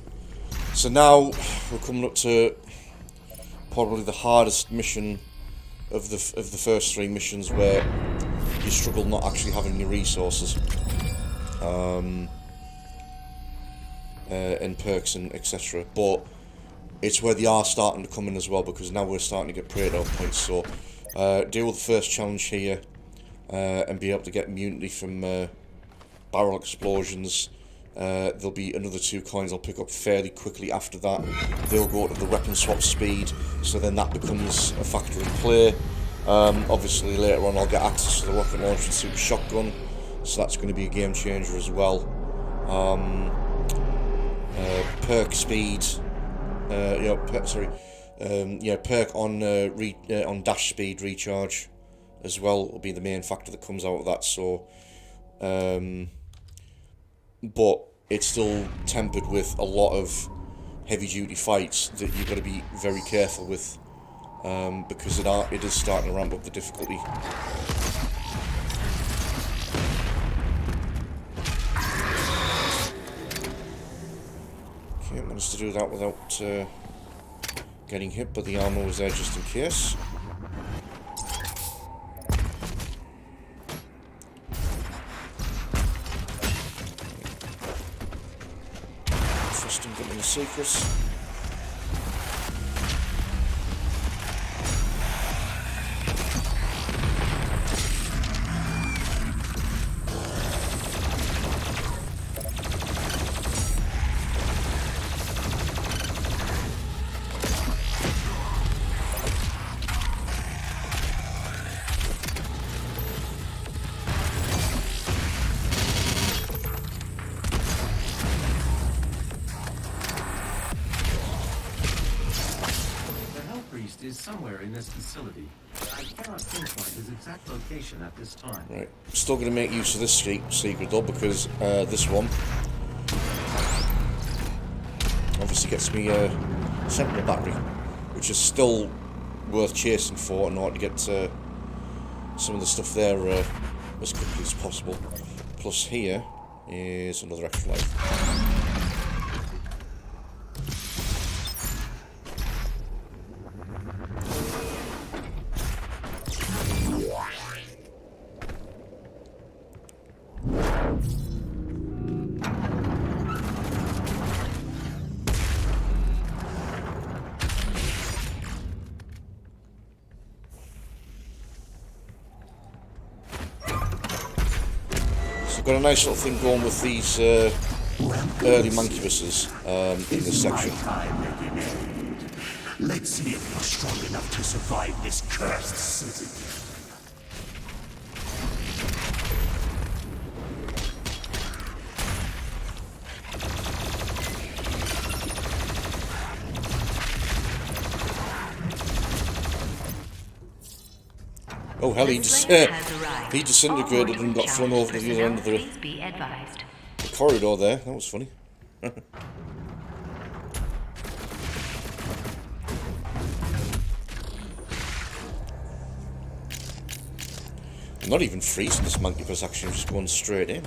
So now we're coming up to probably the hardest mission of the first three missions, where you struggle not actually having any resources, and perks and etc. But it's where they are starting to come in as well, because now we're starting to get Pareto points. So deal with the first challenge here, and be able to get immunity from barrel explosions. There'll be another 2 coins I'll pick up fairly quickly after that. They'll go to the weapon swap speed, so then that becomes a factor in play. Obviously later on I'll get access to the rocket launcher and super shotgun, so that's going to be a game changer as well. Perk speed, perk on dash speed recharge as well will be the main factor that comes out of that. So but it's still tempered with a lot of heavy duty fights that you've got to be very careful with, because it is starting to ramp up the difficulty. Okay, managed to do that without getting hit, but the armor was there just in case. Getting the secrets. Is somewhere in this facility. I cannot pinpoint his exact location at this time. Right, still going to make use of this secret though, because this one obviously gets me a Sentinel battery, which is still worth chasing for in order to get some of the stuff there as quickly as possible. Plus here is another extra life. Got a nice little thing going with these early mancubuses in this section. Let's see if you're strong enough to survive this cursed city. Oh hell, he disintegrated and got flung over to the other end of the corridor there. That was funny. I'm not even freezing this monkey bus, actually. I'm just going straight in.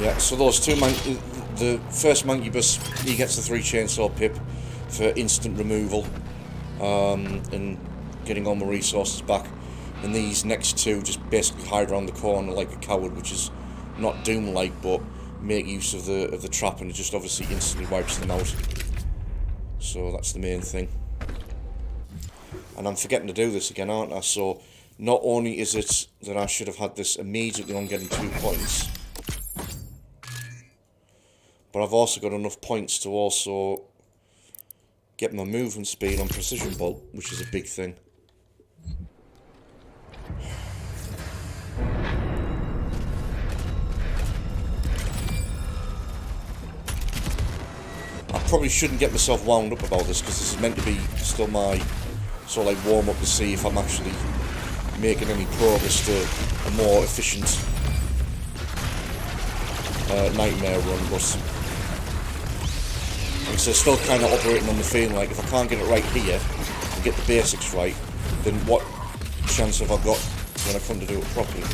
Yeah, so those two the first monkey bus, he gets the 3 chainsaw pip for instant removal and getting all my resources back. And these next two just basically hide around the corner like a coward, which is not Doom-like, but make use of the trap, and it just obviously instantly wipes them out. So that's the main thing. And I'm forgetting to do this again, aren't I? So not only is it that I should have had this immediately on getting 2 points, but I've also got enough points to also get my movement speed on Precision Bolt, which is a big thing. I probably shouldn't get myself wound up about this, because this is meant to be still my sort of like warm up to see if I'm actually making any progress to a more efficient nightmare run, but so still kind of operating on the feeling like if I can't get it right here and get the basics right, then what chance have I got when I come to do it properly?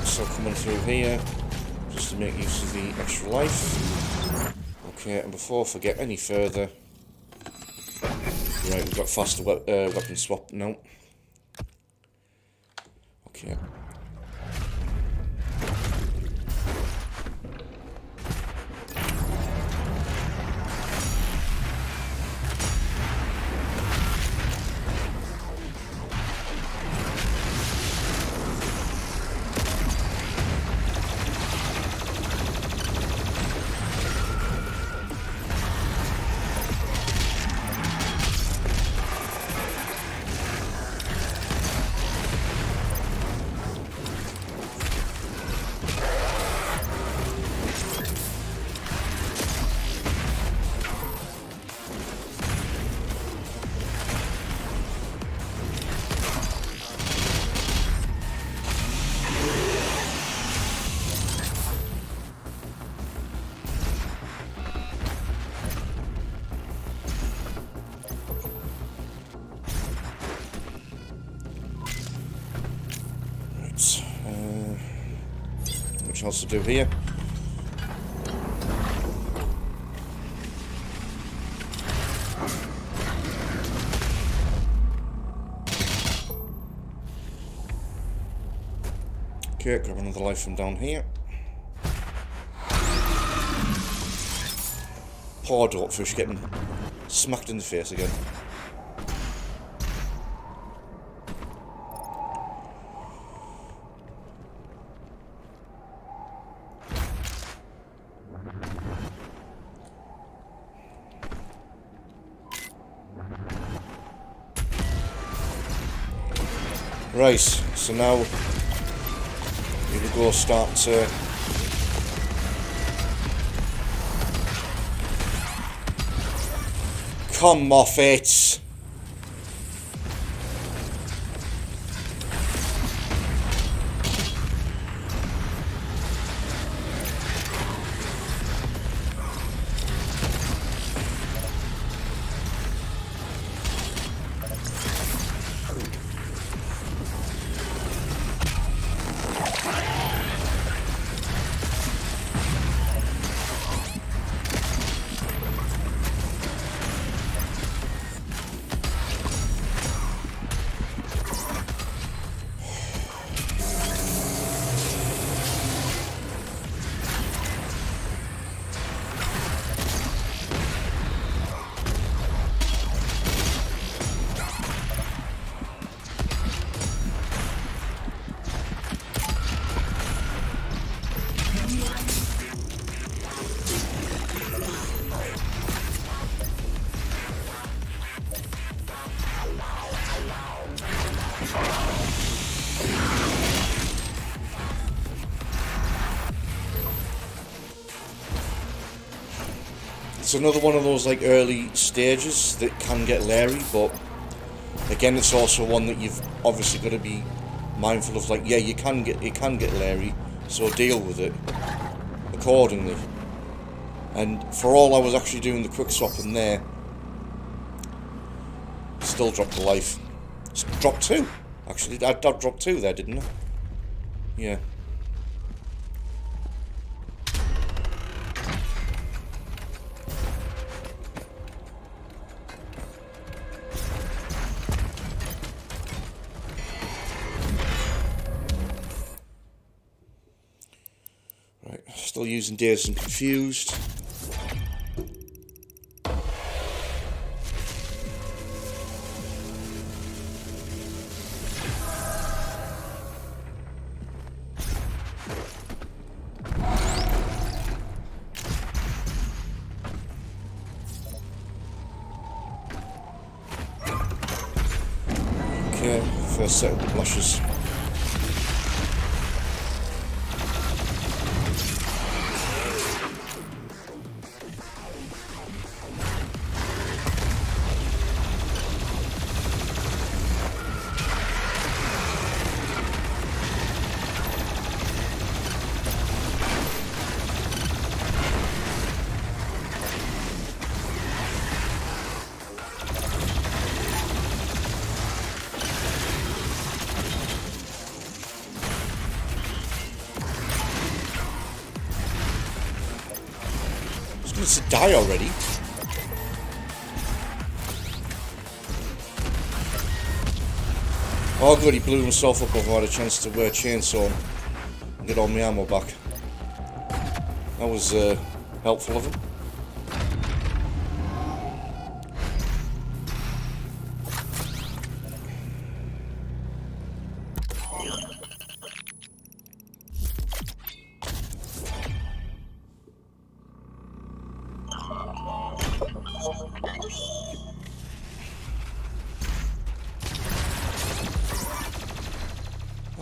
So coming through here, just to make use of the extra life. Okay, and before I forget any further, right, we've got faster weapon swap now. Okay. Much else to do here. Okay, grab another life from down here. Poor Dogfish getting smacked in the face again. Right, so now we will go start to come off it. It's another one of those like early stages that can get leery, but again, it's also one that you've obviously got to be mindful of. Like, yeah, it can get leery, so deal with it accordingly. And for all I was actually doing the quick swap in there, still dropped a life. Dropped 2. Actually, I dropped 2 there, didn't I? Yeah. Right, still using Dazed and Confused. Okay, first set of blushes. It's to die already. Oh good, he blew himself up before I had a chance to chainsaw him and get all my ammo back. That was helpful of him.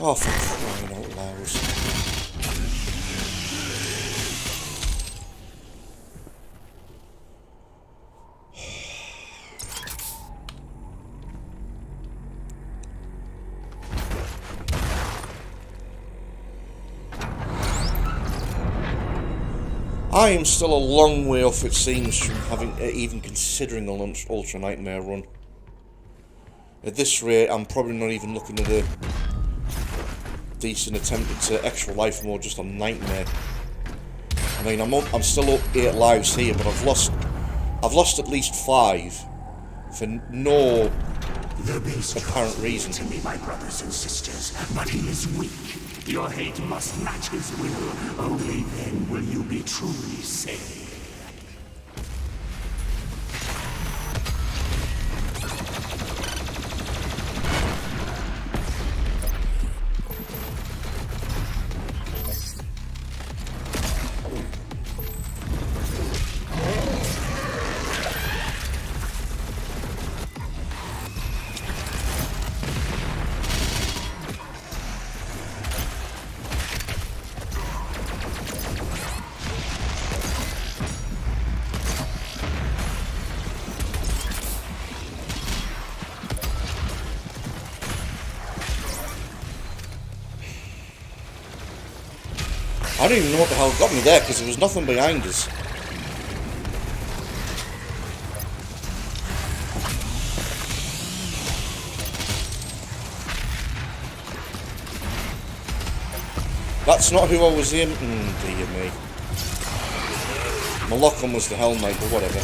Oh, for crying out loud. I am still a long way off, it seems, from having even considering an Ultra Nightmare run. At this rate, I'm probably not even looking at a decent attempt at extra life mode just on Nightmare. I mean, I'm still up 8 lives here, but I've lost at least 5 for no apparent reason. To me, my brothers and sisters, but he is weak. Your hate must match his will. Only then will you be truly saved. I don't even know what the hell got me there, because there was nothing behind us. That's not who I was in. Dear me. My lock-on was the Hell Knight, but whatever.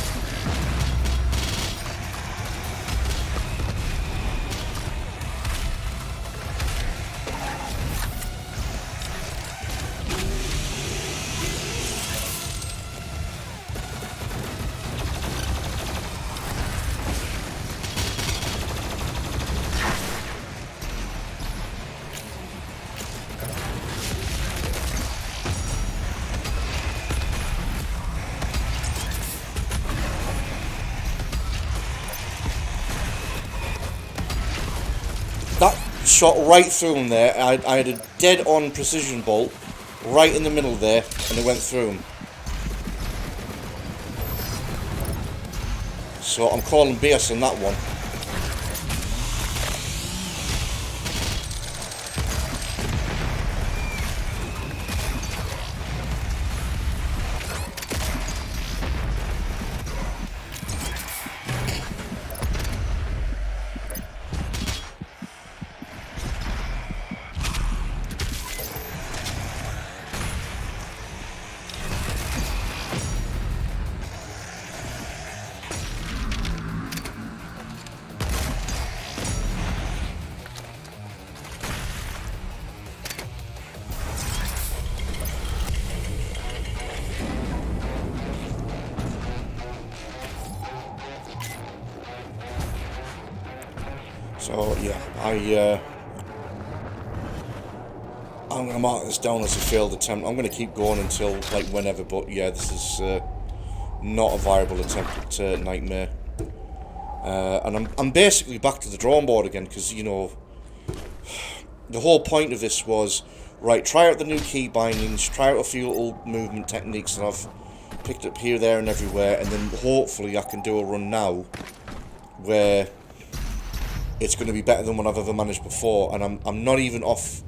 That shot right through him there. I had a dead-on precision bolt right in the middle there, and it went through him. So I'm calling base on that one. So yeah, I'm gonna mark this down as a failed attempt. I'm gonna keep going until like whenever, but yeah, this is not a viable attempt at Nightmare. And I'm basically back to the drawing board again, because, you know, the whole point of this was, right, try out the new key bindings, try out a few little movement techniques that I've picked up here, there and everywhere, and then hopefully I can do a run now where it's going to be better than what I've ever managed before. And I'm not even off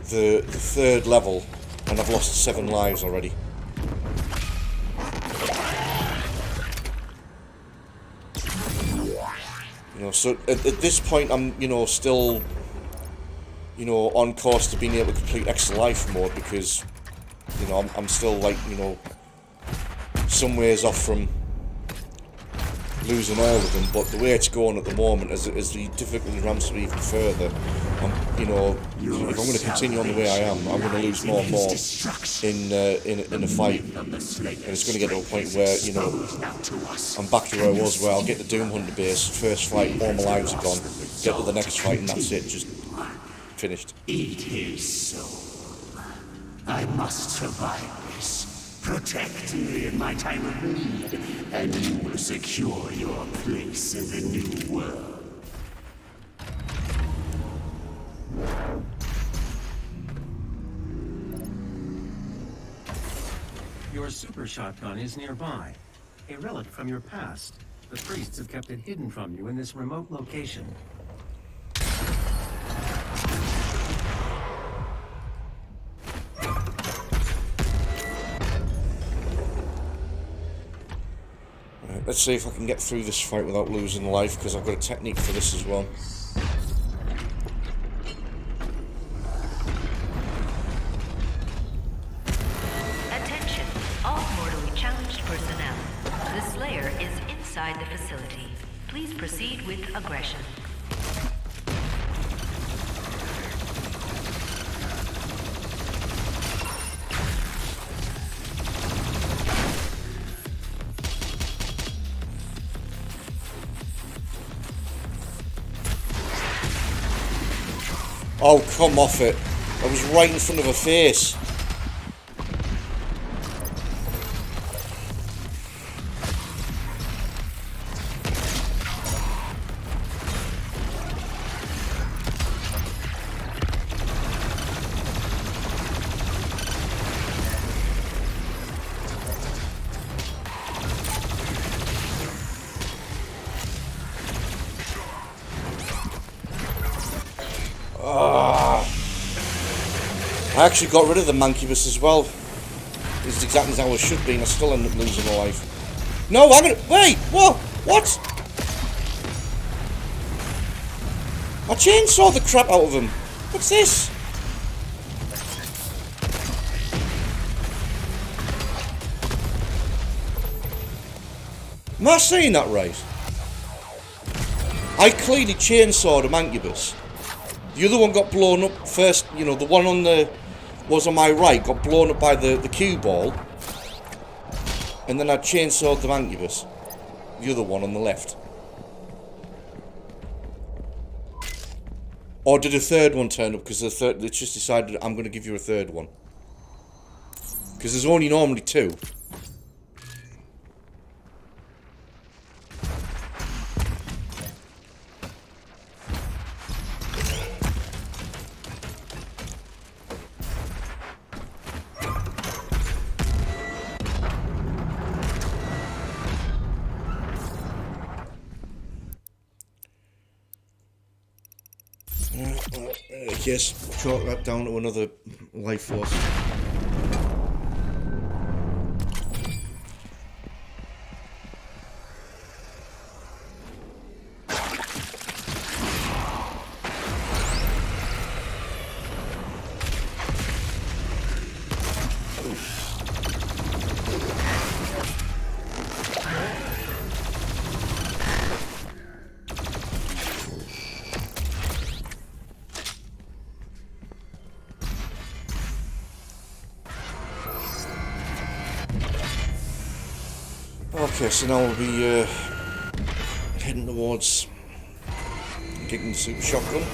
the third level, and I've lost 7 lives already. You know, so at this point, I'm, you know, still, you know, on course to being able to complete extra life mode, because, you know, I'm still, like, you know, some ways off from losing all of them. But the way it's going at the moment, as the difficulty ramps up even further, you know, if I'm going to continue on the way I am, I'm going to lose more and more in a fight, and it's going to get to a point where, you know, I'm back to where I was, where I'll get the Doom Hunter base, first fight, all my lives are gone, get to the next fight, and that's it, just finished. Eat his soul. I must survive this. Protect me in my time of need, and you will secure your place in the new world. Your super shotgun is nearby. A relic from your past. The priests have kept it hidden from you in this remote location. Let's see if I can get through this fight without losing life, because I've got a technique for this as well. Attention, all mortally challenged personnel. The Slayer is inside the facility. Please proceed with aggression. Oh, come off it. I was right in front of her face. I actually got rid of the Mancubus as well. It's exactly how it should be, and I still end up losing a life. No, I'm gonna... Wait! What? What? I chainsawed the crap out of him. What's this? Am I saying that right? I clearly chainsawed a Mancubus. The other one got blown up first, you know, the one on the... was on my right, got blown up by the cue ball. And then I chainsawed the Mancubus. The other one on the left. Or did a third one turn up, because it's just decided I'm going to give you a third one. Because there's only normally 2. Yes, chalk that down to another life force. Okay, so now we'll be heading towards getting the super shotgun.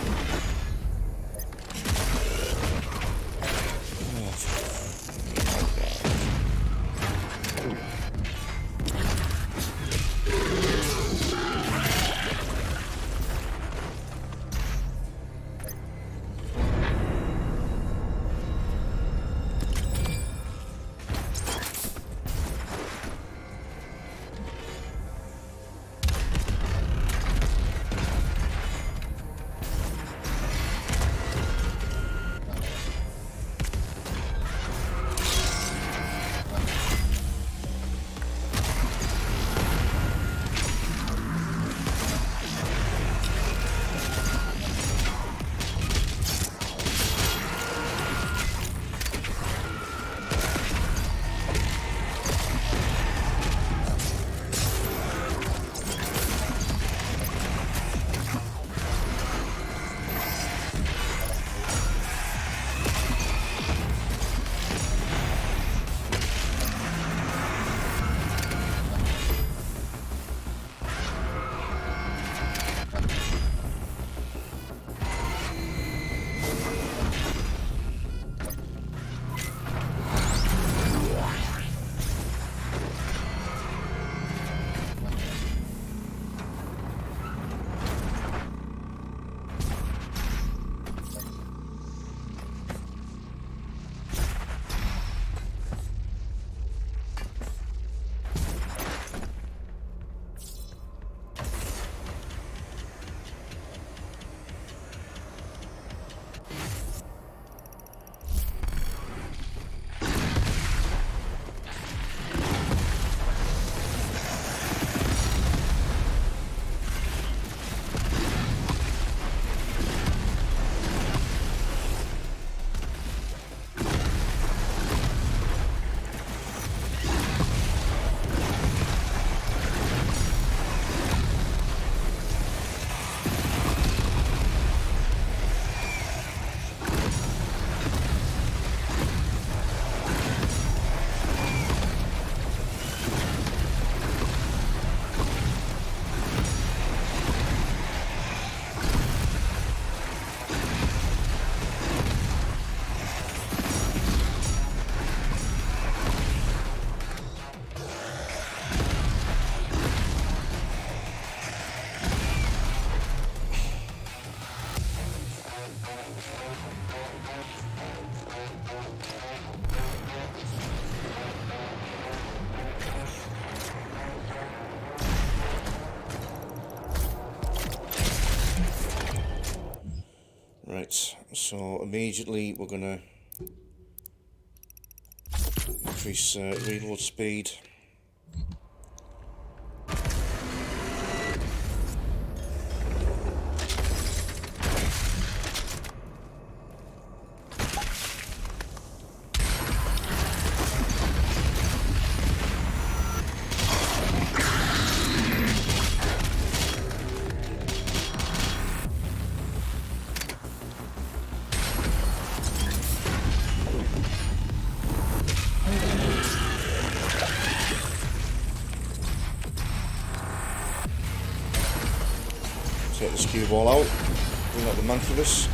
Right, so immediately we're gonna increase reload speed. Take this cue ball out, bring out the Mancubus.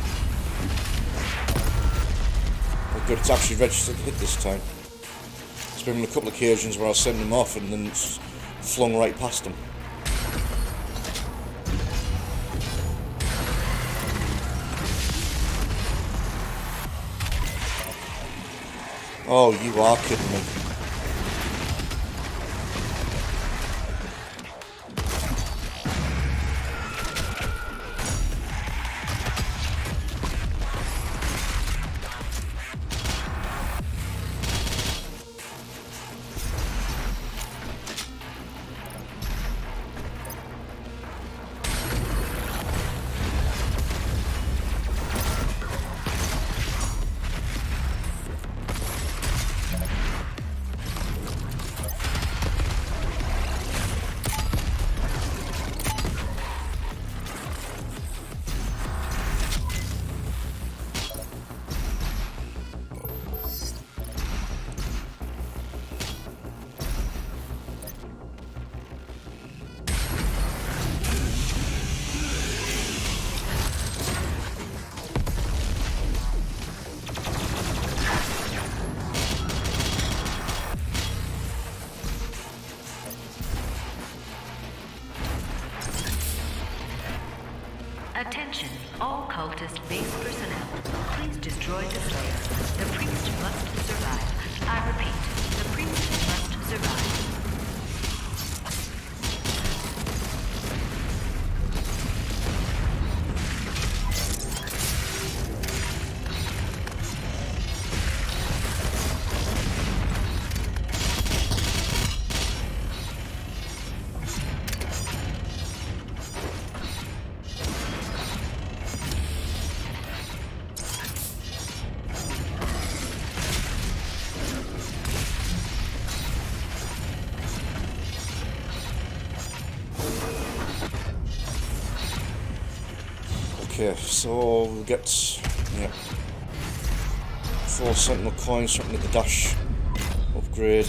Oh good, it's actually registered to hit this time. There's been a couple of occasions where I'll send them off and then it's flung right past them. Oh, you are kidding me. Attention, all cultist base personnel. Please destroy the Slayer. The priest must survive. I repeat, the priest must survive. Okay, so we'll get 4 Sentinel coins, something at the dash upgrade.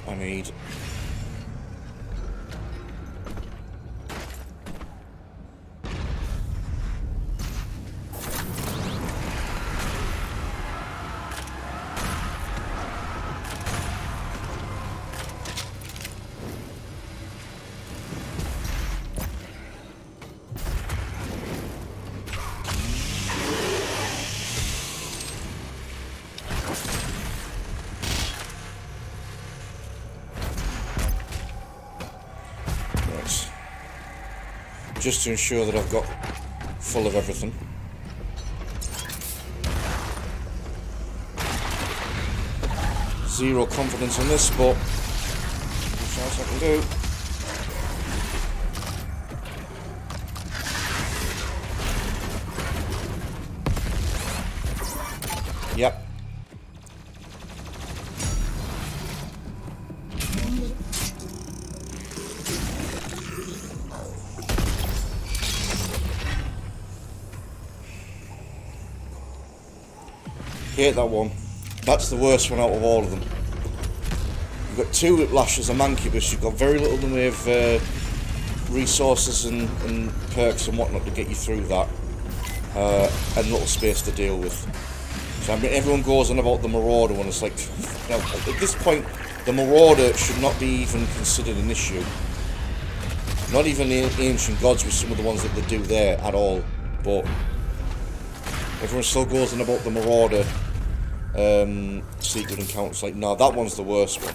I need. Just to ensure that I've got full of everything. Zero confidence in this, but that's what I can do. Yep. Hate that one. That's the worst one out of all of them. You've got 2 Whiplashes, a Mancubus, you've got very little in the way of resources and perks and whatnot to get you through that. And little space to deal with. So I mean, everyone goes on about the Marauder one, it's like, you know, at this point, the Marauder should not be even considered an issue. Not even the Ancient Gods with some of the ones that they do there at all, but everyone still goes on about the Marauder secret encounters. Like, no, that one's the worst one.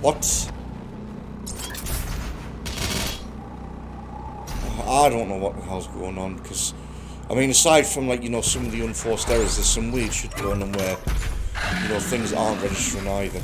What? I don't know what the hell's going on, because, I mean, aside from, like, you know, some of the unforced errors, there's some weird shit going on where, you know, things aren't registering either.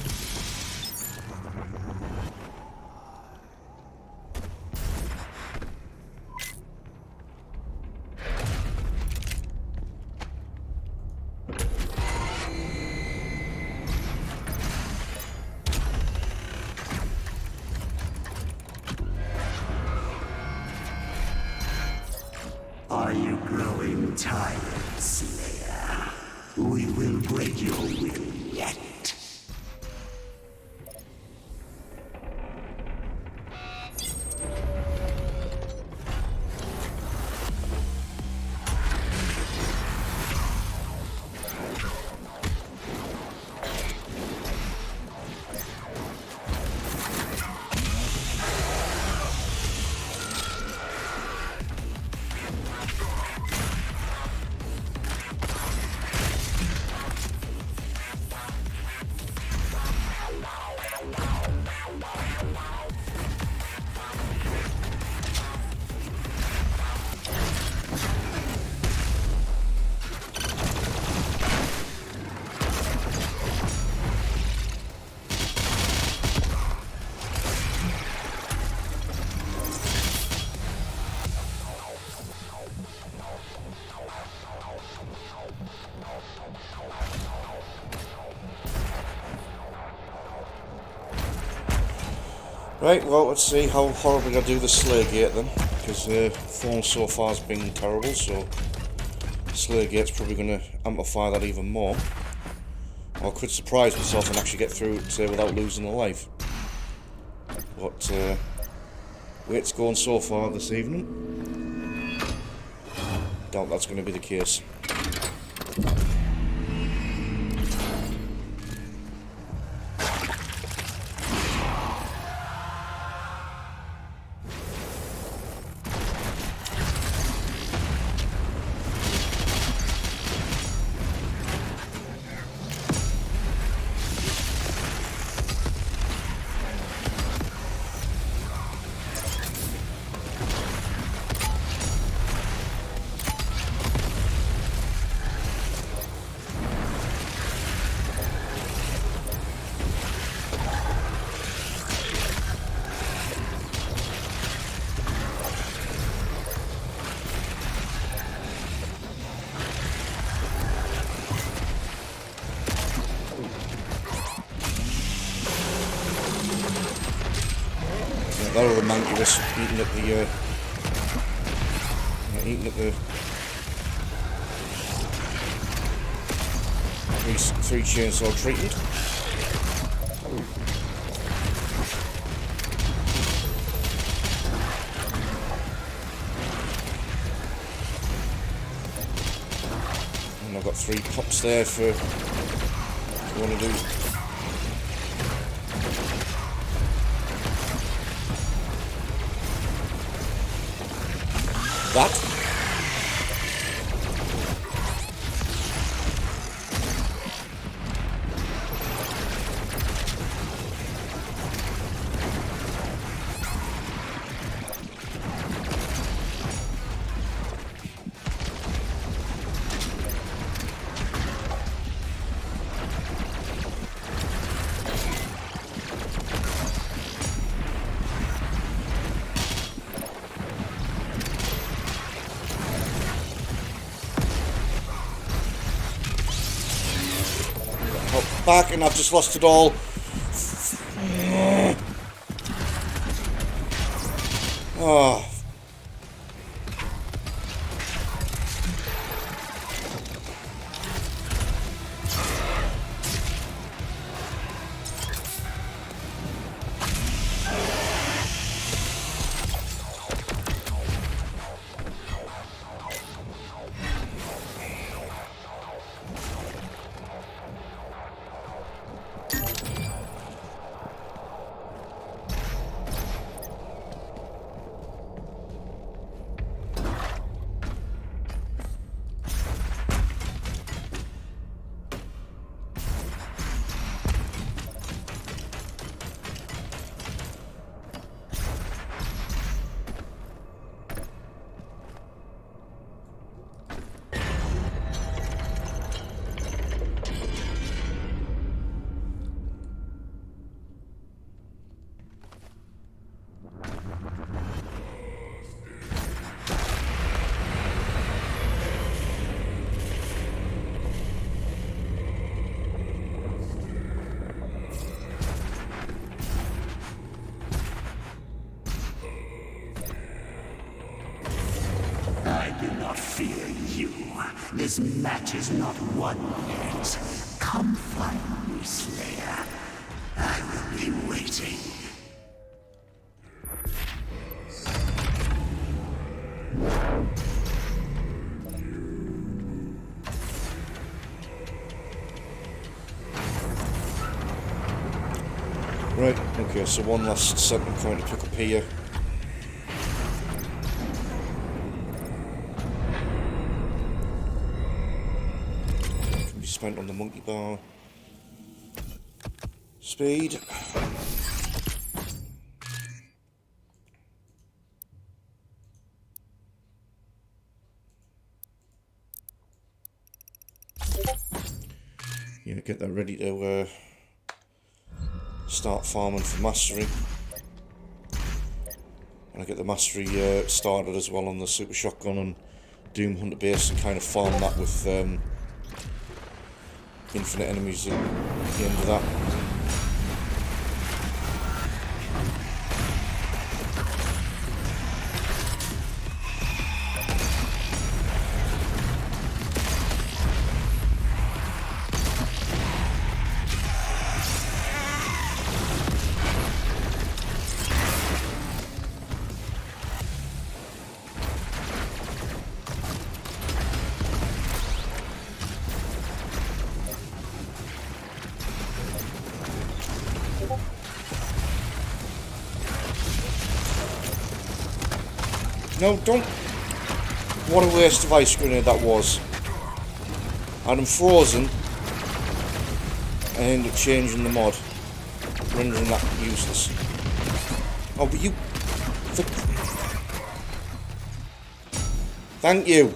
Are you growing tired, Slayer? We will break your will yet. Right, well, let's see how horribly I do the Slayer Gate then, because form so far has been terrible, so Slayer Gate's probably going to amplify that even more. Or I could surprise myself and actually get through it without losing a life. But way it's going so far this evening, doubt that's going to be the case. That other monkey was eating at the three chainsaw treatment. And I've got 3 pops there for if you want to do. That. Back, and I've just lost it all. Oh. This match is not won yet. Come find me, Slayer. I will be waiting. Right, okay, so one last center point to pick up here. Can be spent on the monkey bar. Speed. Yeah, get that ready to start farming for mastery. And I get the mastery started as well on the super shotgun and Doom Hunter base and kind of farm that with infinite enemies at the end of that. No, don't. What a waste of ice grenade that was. And I'm frozen. I end up changing the mod, rendering that useless. Oh, but you. Thank you.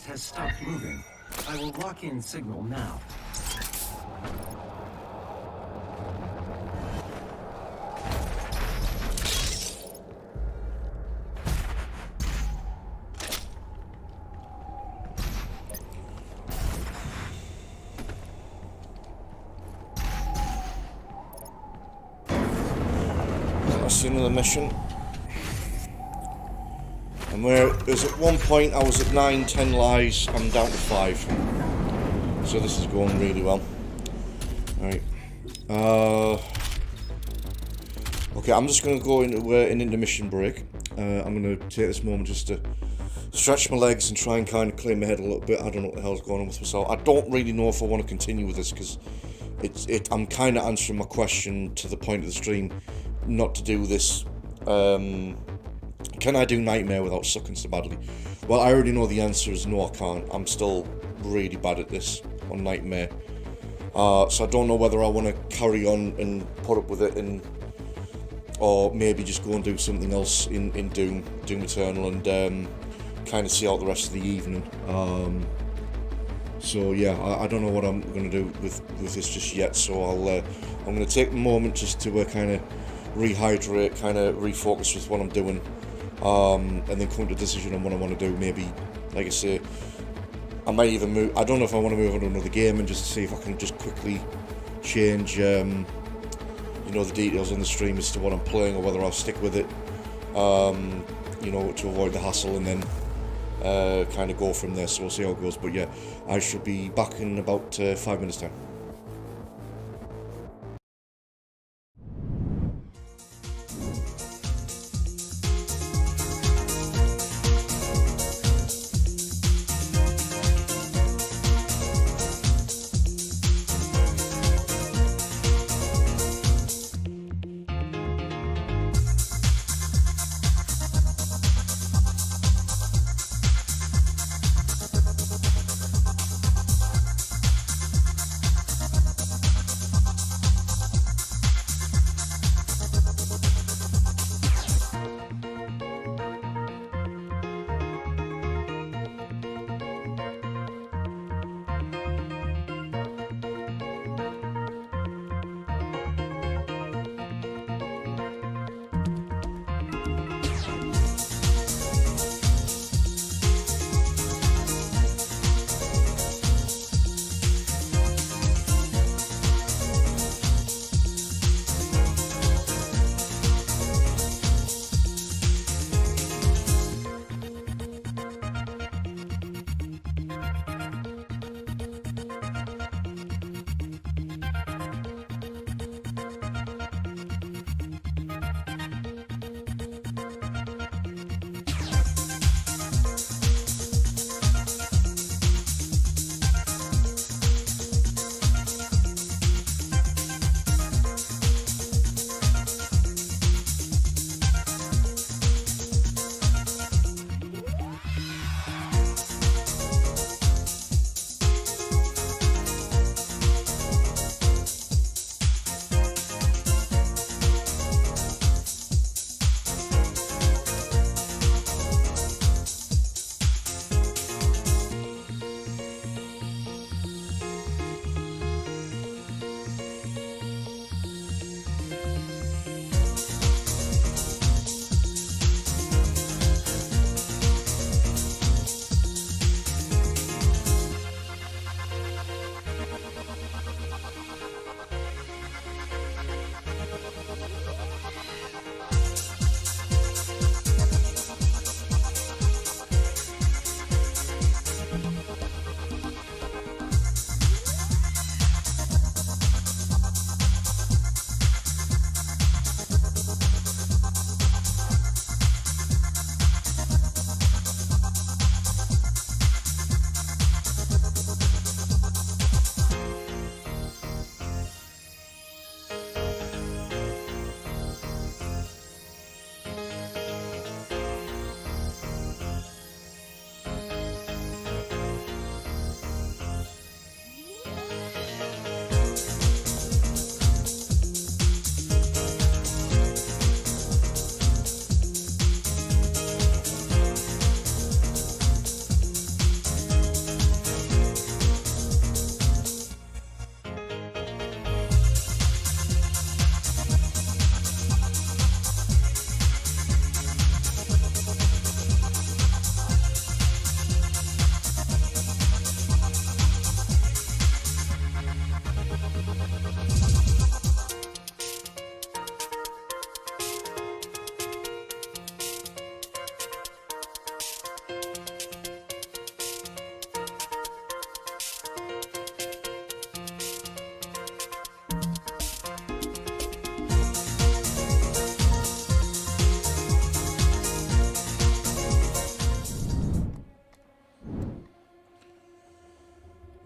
Has stopped moving. I will lock in signal now. That's another mission. And whereas at one point I was at 9-10 lives, I'm down to 5. So this is going really well. Alright. Okay, I'm just going to go into an intermission break. I'm going to take this moment just to stretch my legs and try and kind of clear my head a little bit. I don't know what the hell's going on with myself. I don't really know if I want to continue with this because I'm kind of answering my question to the point of the stream not to do this. Can I do Nightmare without sucking so badly? Well, I already know the answer is no, I can't. I'm still really bad at this on Nightmare. So I don't know whether I want to carry on and put up with it, or maybe just go and do something else in Doom Eternal and kind of see out the rest of the evening. So yeah, I don't know what I'm going to do with this just yet. So I'm going to take a moment just to kind of rehydrate, kind of refocus with what I'm doing. And then come to a decision on what I want to do. Maybe, like I say, I might even move. I don't know if I want to move on to another game and just see if I can just quickly change, the details on the stream as to what I'm playing, or whether I'll stick with it you know, to avoid the hassle, and then kind of go from there. So we'll see how it goes. But yeah, I should be back in about 5 minutes time.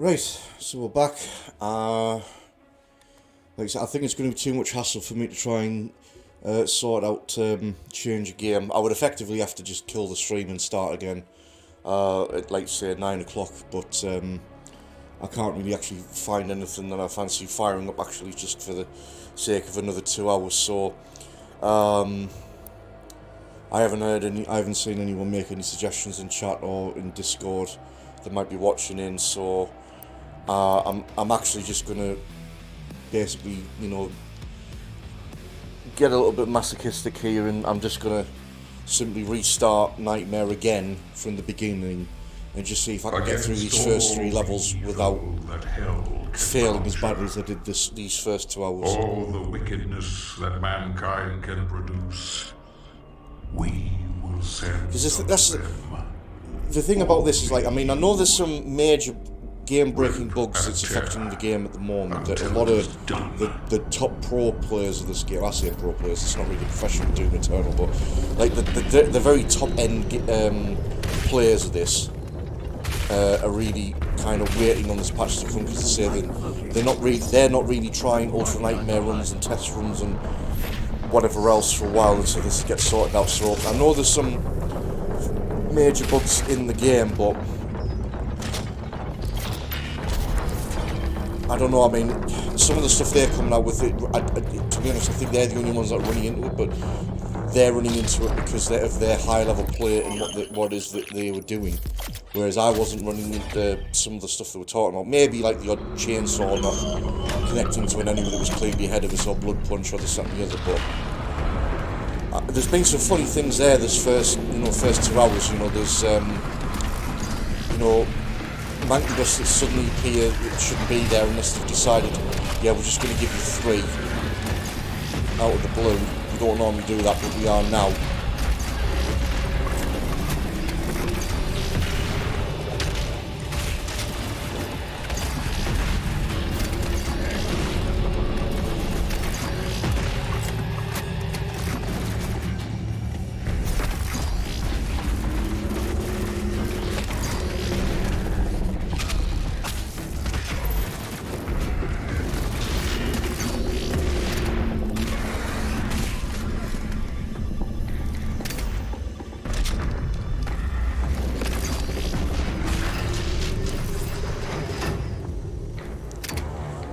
Right, so we're back. Like I said, I think it's going to be too much hassle for me to try and sort out change a game. I would effectively have to just kill the stream and start again at, like, say, 9 o'clock, but I can't really actually find anything that I fancy firing up actually just for the sake of another 2 hours. So I haven't seen anyone make any suggestions in chat or in Discord that might be watching in. So I'm actually just gonna basically, you know, get a little bit masochistic here, and I'm just gonna simply restart Nightmare again from the beginning and just see if I can get through these first 3 levels without failing as badly as I did these first 2 hours. All the wickedness that mankind can produce We will send that's the thing about this is, like, I mean, I know there's some major game-breaking bugs that's affecting the game at the moment. That a lot of the top pro players of this game, I say pro players, it's not really professional Doom Eternal, but like the very top-end players of this are really kind of waiting on this patch to come, because they say that they're not really trying Ultra Nightmare runs and test runs and whatever else for a while until this gets sorted out. So I know there's some major bugs in the game, but I don't know. I mean, some of the stuff they're coming out with, to be honest, I think they're the only ones that are running into it, but they're running into it because of their high level play and what it is that they were doing, whereas I wasn't running into some of the stuff they were talking about. Maybe like the odd chainsaw not connecting to an enemy that was clearly ahead of us, or blood punch, or this, that, and the other. But there's been some funny things there this first 2 hours. There's Mancubus that suddenly appear that shouldn't be there unless they've decided, yeah, we're just going to give you 3 out of the blue. We don't normally do that, but we are now.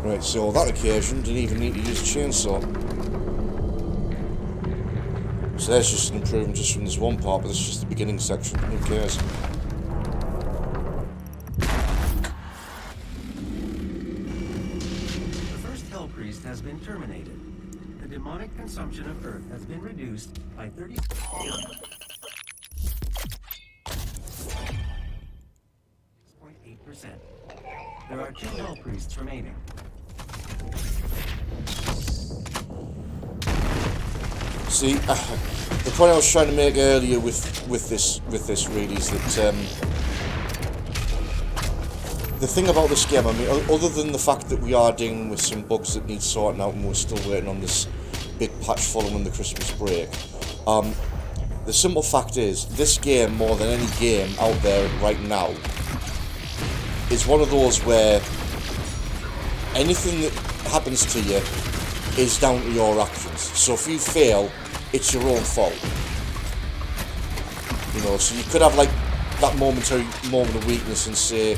Right, so that occasion didn't even need to use a chainsaw. So there's just an improvement just from this one part, but this is just the beginning section. Who cares? The first Hell Priest has been terminated. The demonic consumption of Earth has been reduced by 30. There are 2 Hell Priests remaining. See, the point I was trying to make earlier with this really is that the thing about this game, I mean, other than the fact that we are dealing with some bugs that need sorting out, and we're still waiting on this big patch following the Christmas break, the simple fact is, this game, more than any game out there right now, is one of those where anything that happens to you is down to your actions. So if you fail, it's your own fault. So you could have like that momentary moment of weakness and say,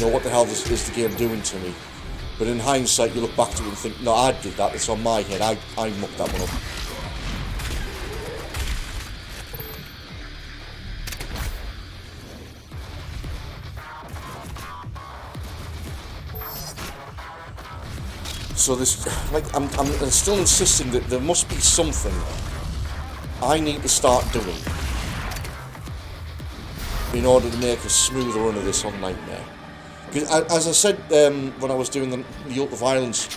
what the hell is the game doing to me? But in hindsight, you look back to it and think, no, I did that, it's on my head, I mucked that one up. So this, I'm still insisting that there must be something I need to start doing in order to make a smoother run of this on Nightmare. Because as I said when I was doing the Ultra Violence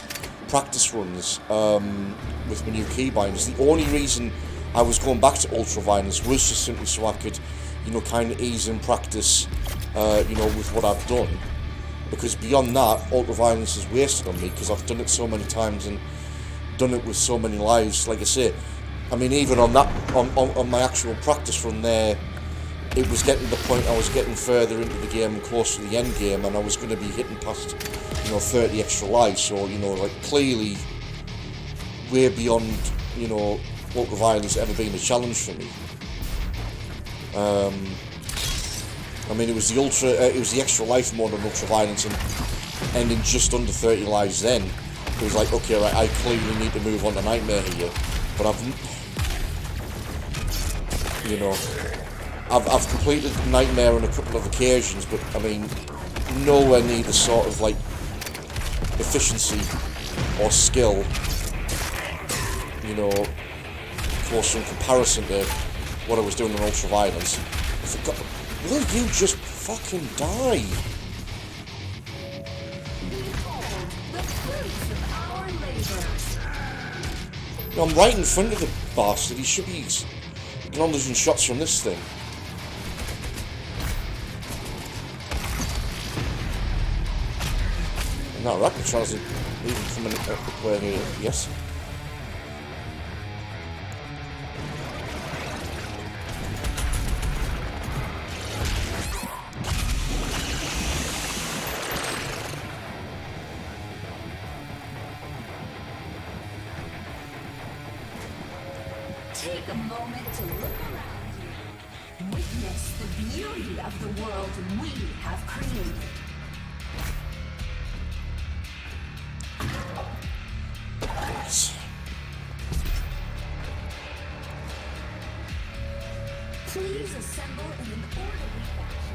practice runs with my new keybinds, the only reason I was going back to Ultra Violence was just simply so I could, kind of ease in practice, with what I've done. Because beyond that, Ultra Violence is wasted on me, because I've done it so many times and done it with so many lives. Like I say, I mean, even on that, on my actual practice run there, it was getting to the point I was getting further into the game and closer to the end game, and I was going to be hitting past, 30 extra lives. So, clearly, way beyond, Ultra Violence ever being a challenge for me. I mean, it was the extra life mode on Ultra Violence, and ending just under 30 lives then, it was like, okay, right, I clearly need to move on to Nightmare here, but I've completed Nightmare on a couple of occasions, but, I mean, nowhere near the sort of, like, efficiency or skill, close in comparison to what I was doing on Ultra Violence. I forgot. Will you just fucking die? The fruits of our labors. I'm right in front of the bastard. He should be non-losing shots from this thing. And that rapid transit even coming up where here, yes. Take a moment to look around you. Witness the beauty of the world we have created. Yes. Please assemble in an orderly fashion.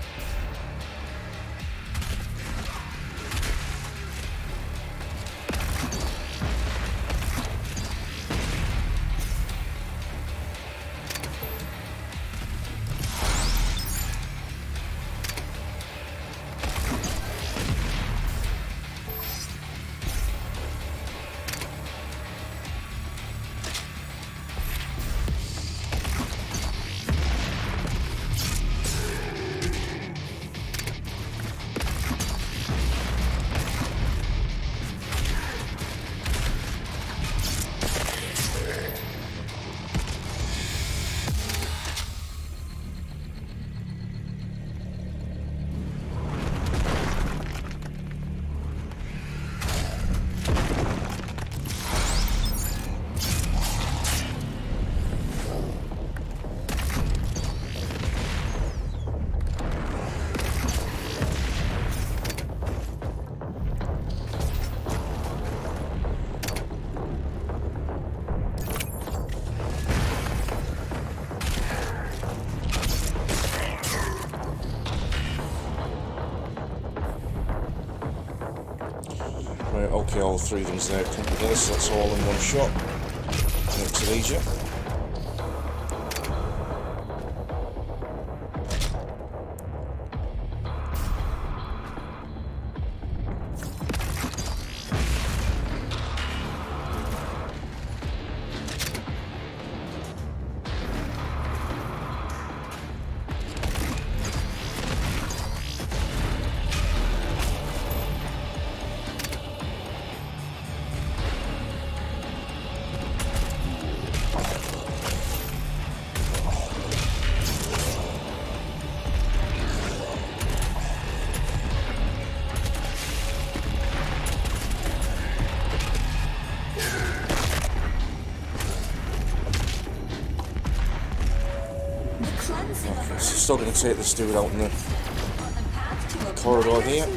Right, okay, all three of these there come together, so that's all in one shot. Makes it easier. Still going to take this dude out in the corridor here.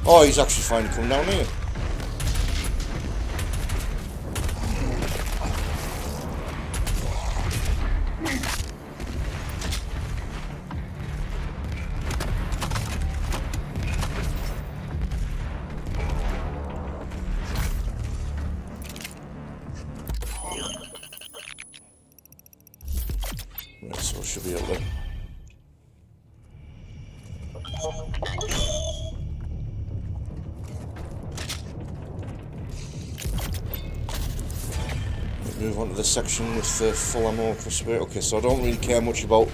Oh, he's actually fine to come down here. Right, so I should be able to. Move on to this section with the full ammo crossbow. Okay, so I don't really care much about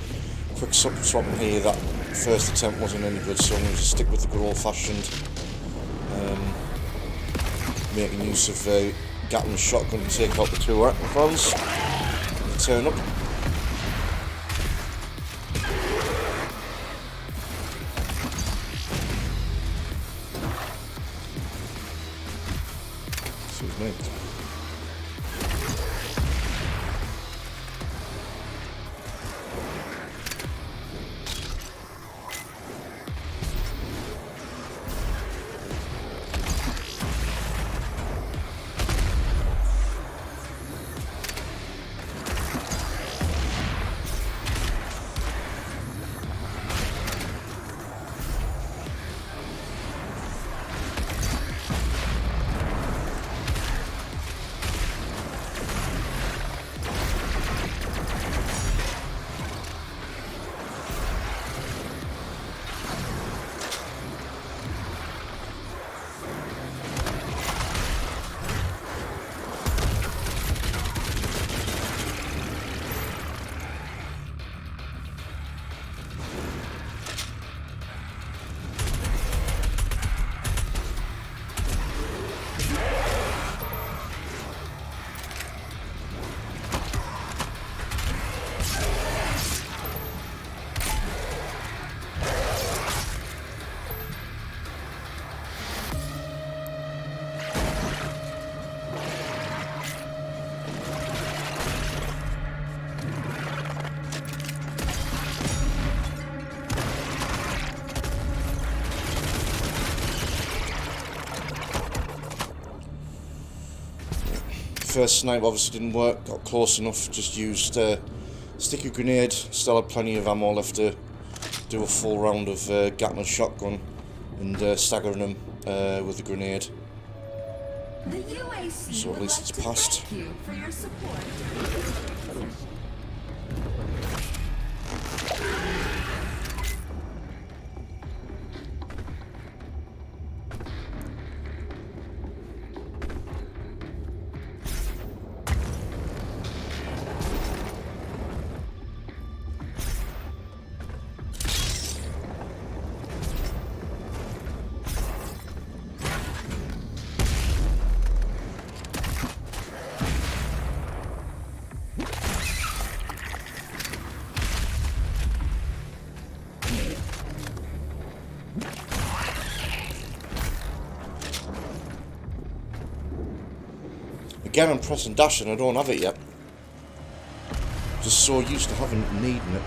quick swapping here. That first attempt wasn't any good, so I'm going to just stick with the good old-fashioned making use of Gatling shotgun to take out the two weapons. Turn up. Excuse me. First snipe obviously didn't work, got close enough, just used sticky grenade, still had plenty of ammo left to do a full round of Gatling shotgun and staggering them with the grenade. The UAC So at would least like it's to passed. thank you for your support. Again, I'm pressing dash and I don't have it yet. Just so used to needing it.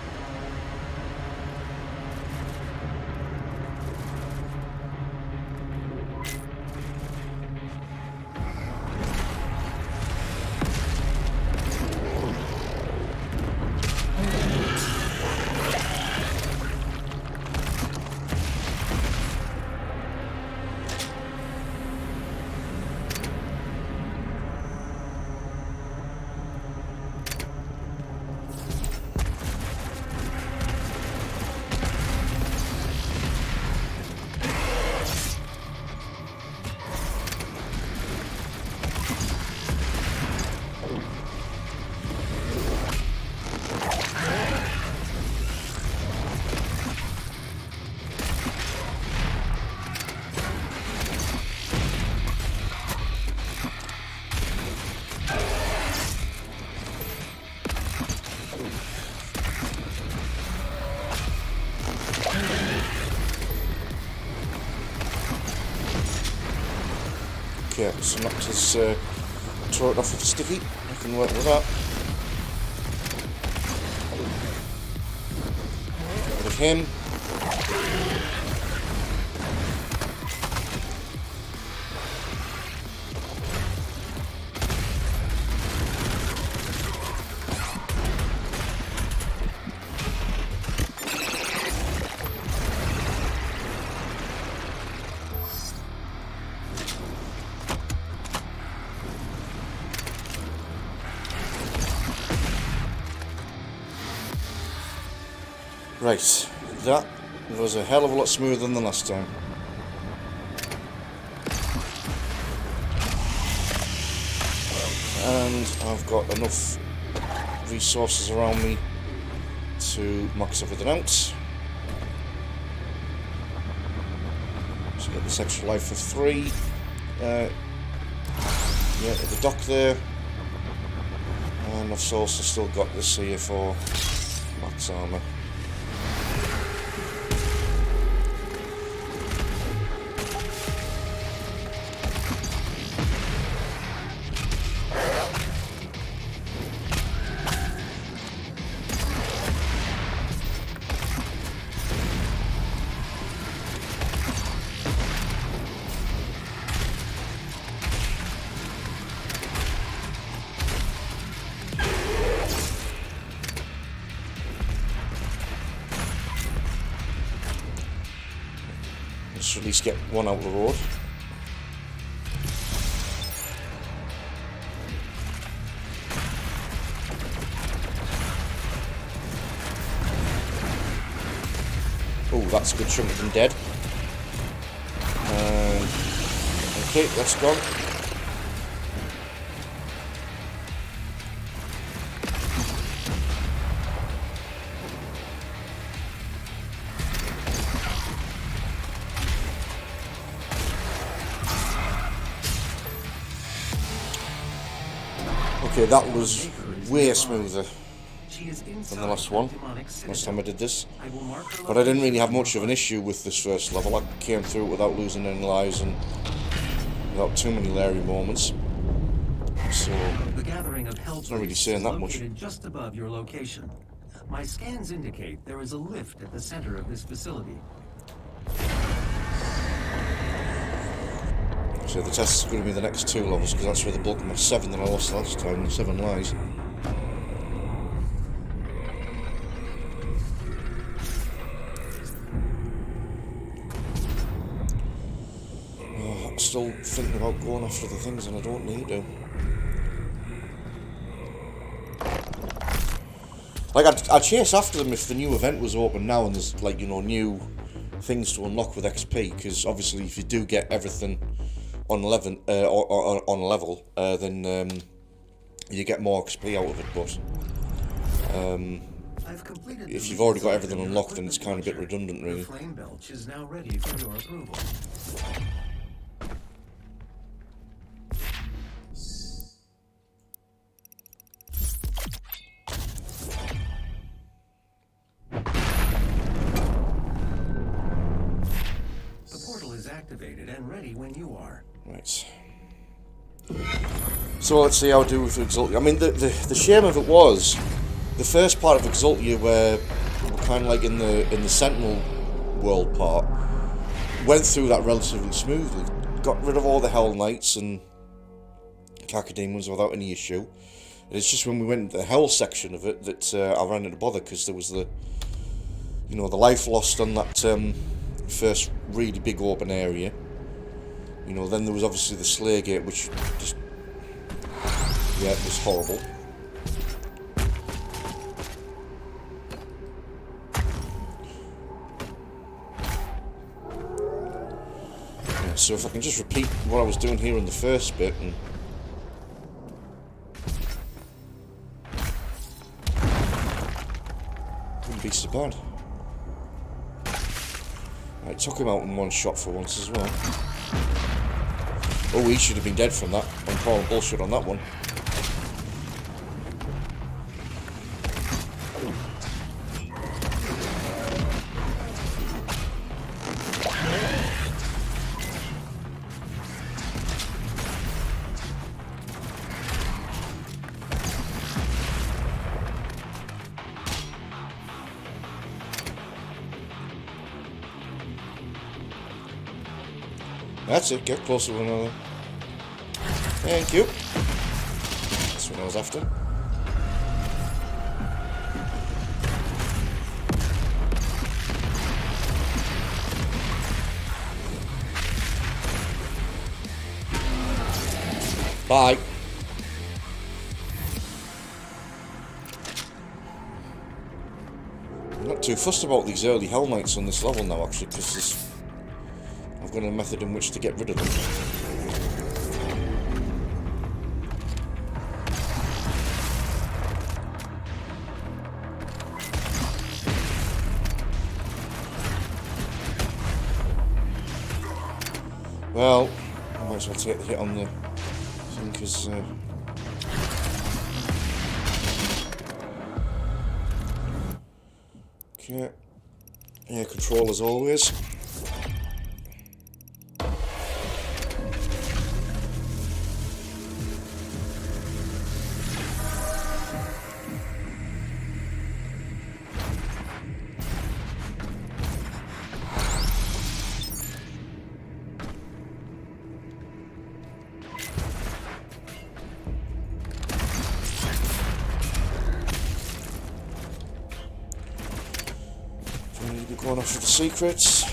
Okay, so knocked his turret off with a sticky. I can work with that. Get rid of him. Right, that was a hell of a lot smoother than the last time. And I've got enough resources around me to max everything out. So get this extra life of 3. Yeah, at the dock there. And I've also still got this here for max armour. Let's at least get one out of the road. Oh, that's a good chunk of them dead. Okay, that's gone. Okay, that was way smoother than the last one, last time I did this. But I didn't really have much of an issue with this first level. I came through it without losing any lives and without too many Larry moments. So, The gathering of it's not really saying that much. just above your location. My scans indicate there is a lift at the center of this facility. So the test is going to be the next 2 levels, because that's where the bulk of my 7 that I lost last time, 7 lies. Oh, I'm still thinking about going after the things and I don't need to. Like, I'd chase after them if the new event was open now and there's, like, you know, new things to unlock with XP, because obviously if you do get everything on 11, on a level, then you get more XP out of it, but if you've already got everything unlocked, then it's kind of a bit redundant, really. The flame belch is now ready for your approval. The portal is activated and ready when you are. Right. So let's see how I do with Exultia. I mean, the shame of it was, the first part of Exultia, where we're kind of like in the Sentinel world part, went through that relatively smoothly. Got rid of all the Hell Knights and Cacodemons without any issue. And it's just when we went into the Hell section of it that I ran into bother, because there was the life lost on that first really big open area. You know, then there was obviously the Slayer Gate, which just, yeah, it was horrible. Yeah, so if I can just repeat what I was doing here in the first bit, and wouldn't be so bad. I took him out in one shot for once as well. Oh, he should have been dead from that. I'm calling bullshit on that one. That's it, get closer to one another. Thank you. That's what I was after. Bye. I'm not too fussed about these early Hell Knights on this level now, actually, because I've got a method in which to get rid of them. Well, I might as well take the hit on the thing, because okay, air control as always. Going off for the secrets.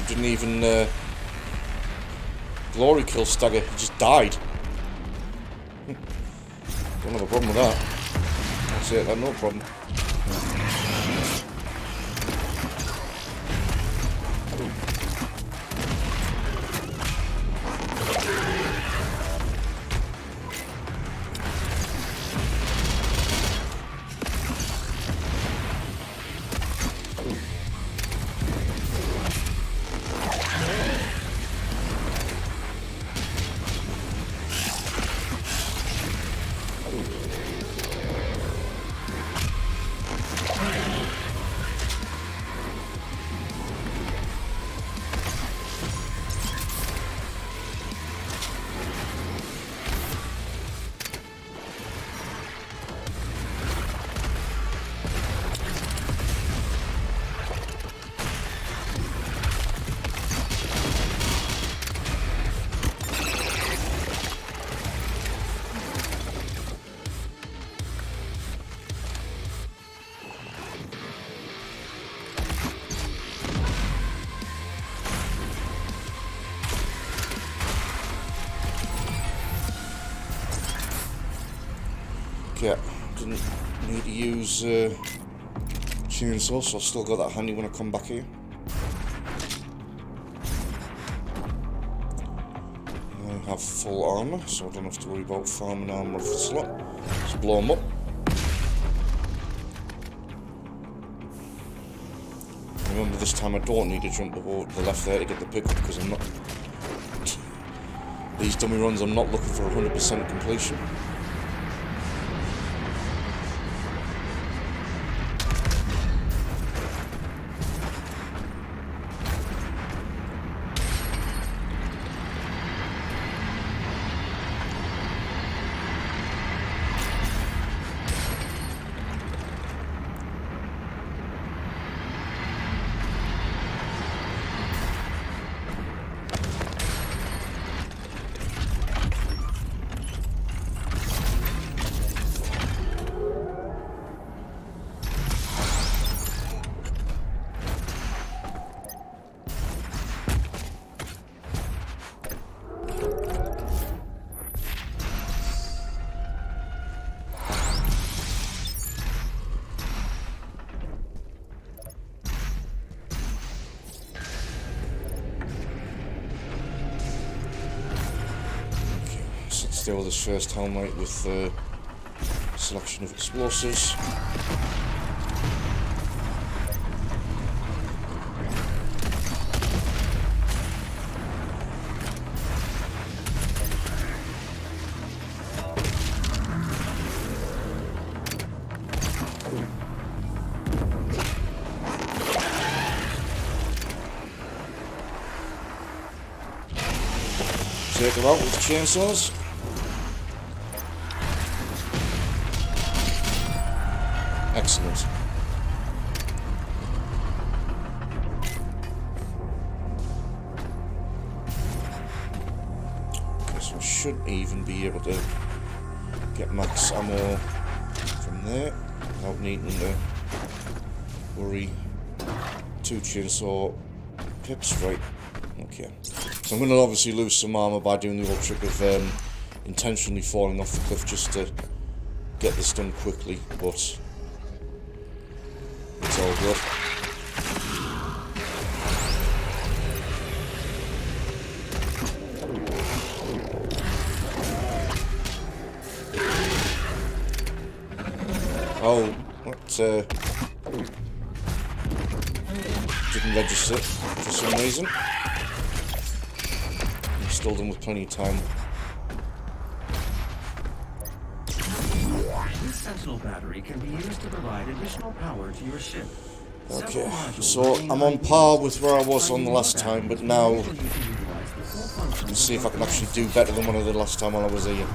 Didn't even glory kill Stagger, he just died. Don't have a problem with that. That's it, no problem. Okay, didn't need to use chainsaw, so I've still got that handy when I come back here. I have full armour, so I don't have to worry about farming armour off the slot. Just blow them up. Remember, this time I don't need to jump over the left there to get the pickup, because I'm not... These dummy runs, I'm not looking for 100% completion. Deal with this first helmet with selection of explosives. Take them out with chainsaws. Excellent. Okay, so I should even be able to get max ammo from there without needing to worry. 2 chainsaw pips, right? Okay. So I'm going to obviously lose some armor by doing the old trick of intentionally falling off the cliff just to get this done quickly, but it's all good. Oh, what? Didn't register for some reason. I'm still done with plenty of time. This Sentinel battery can be used to provide additional power to your ship. Okay, so I'm on par with where I was on the last time, but now let's see if I can actually do better than what I did last time while I was here.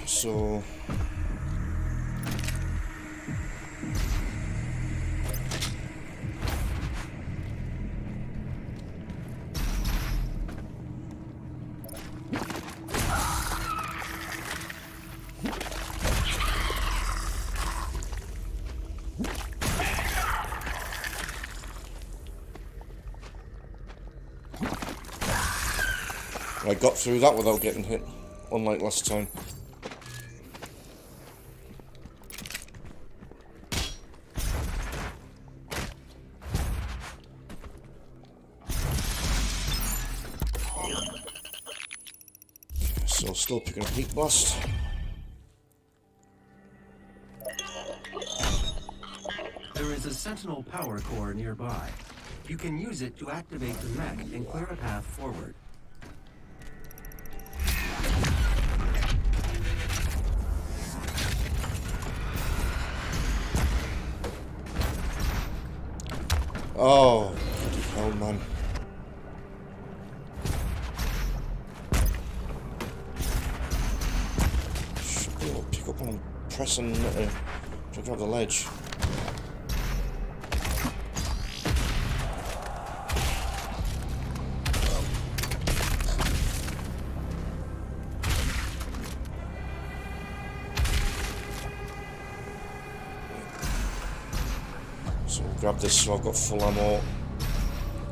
So I got through that without getting hit, unlike last time. So still picking up heat blast. There is a Sentinel power core nearby. You can use it to activate the mech and clear a path forward. Oh, bloody hell, man. Should be able to pick up on pressing to grab the ledge. So we'll grab this so I've got full ammo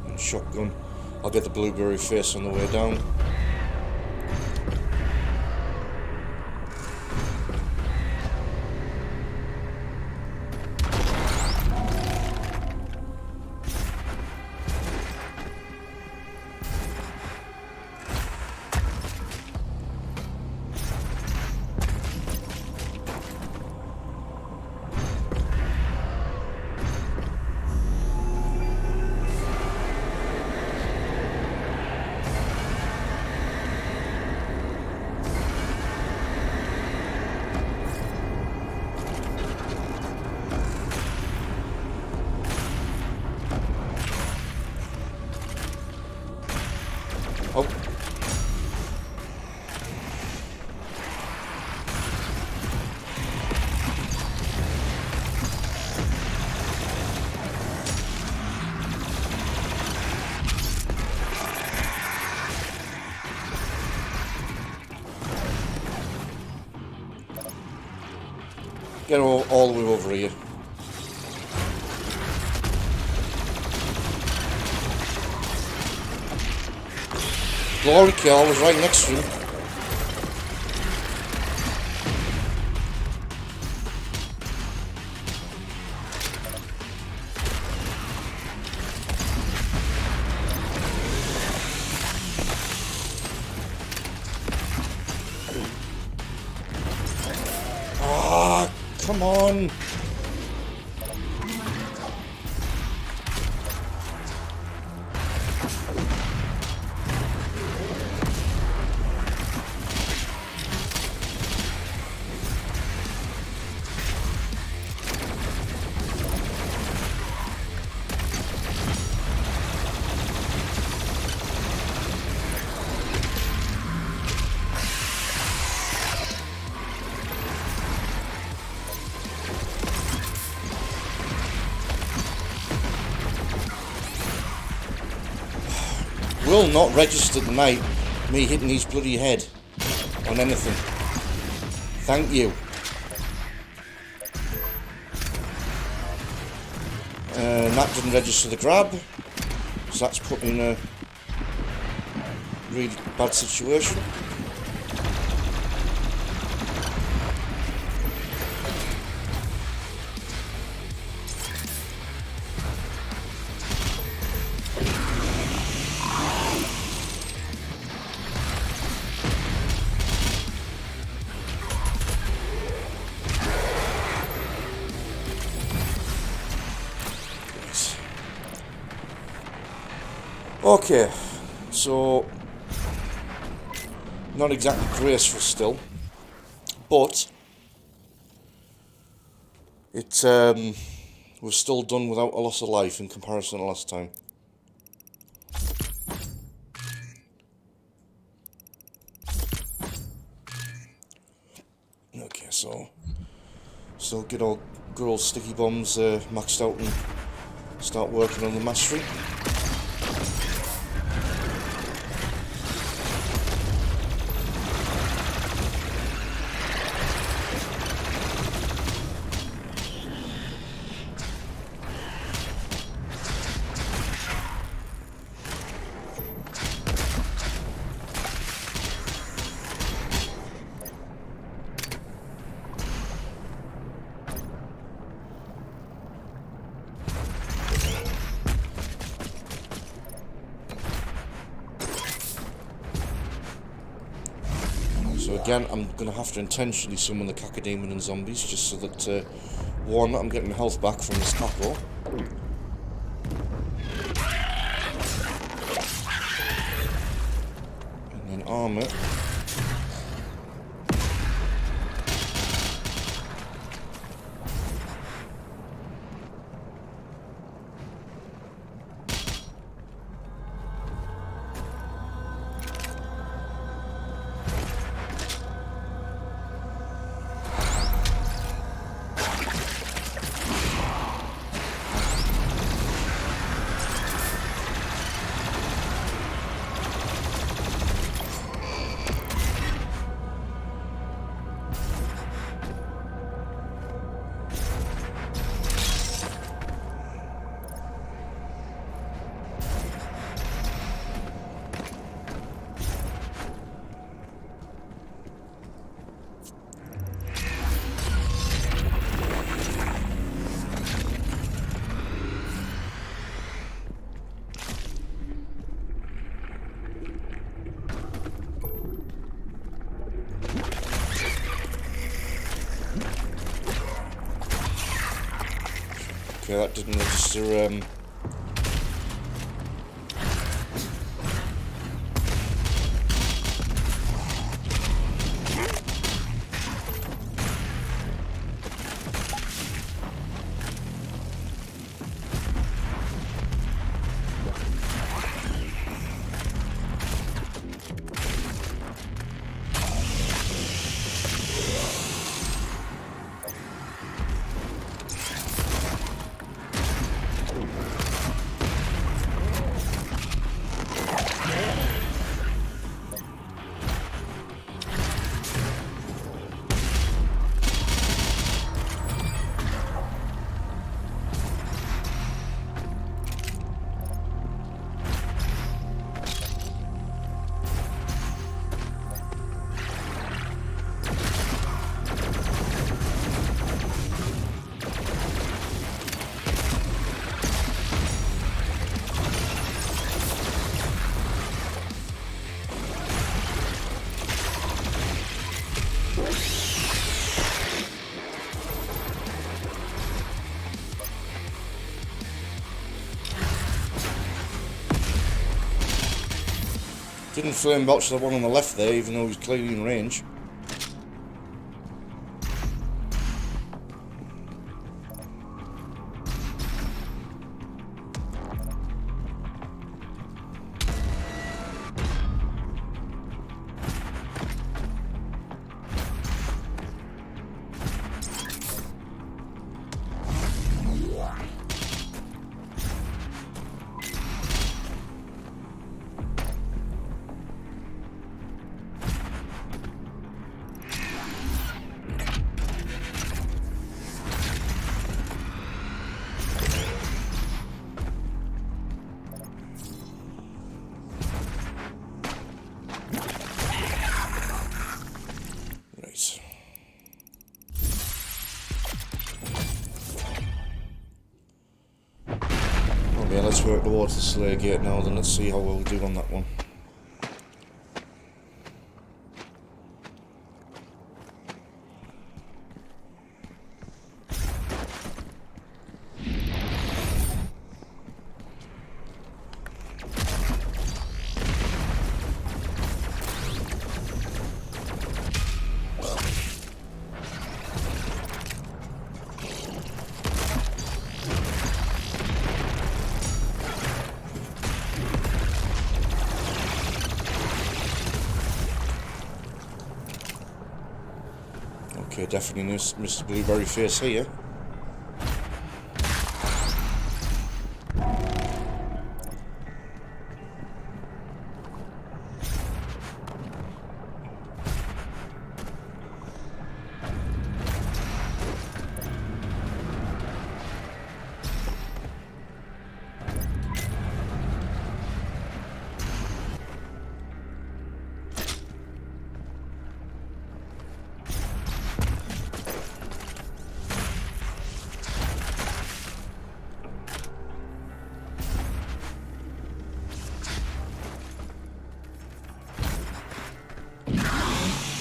and shotgun. I'll get the blueberry face on the way down. Oh. Get all the way over here. Glory kill, I was right next to him. Ah, come on. Will not register tonight, me hitting his bloody head on anything. Thank you. That didn't register the grab, so that's put me in a really bad situation. Okay, so not exactly graceful still, but it was still done without a loss of life in comparison to last time. Okay, so good old sticky bombs maxed out and start working on the mastery. So again, I'm going to have to intentionally summon the cacodemon and zombies, just so that, one, I'm getting my health back from this caco. And then armor. Okay, that didn't register, didn't flame belch the one on the left there, even though he was clearly in range. Yeah, let's work towards the Slayer Gate now, then let's see how well we do on that one. Okay, definitely Mr. Blueberry Face here.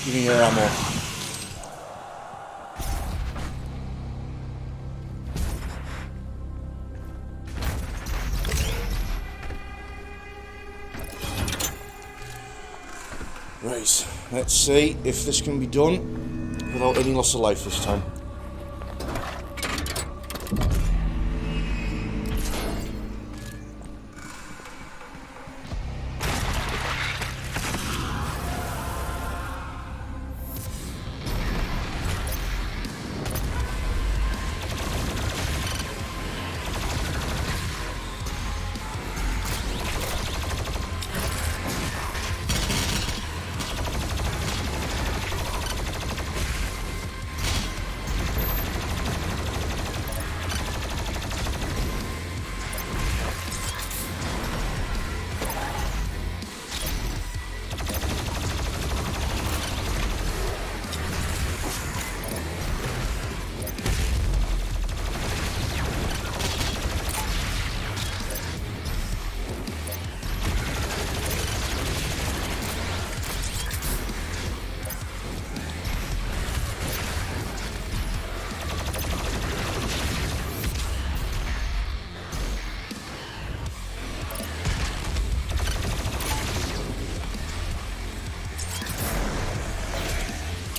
Give me your ammo. Right, let's see if this can be done without any loss of life this time.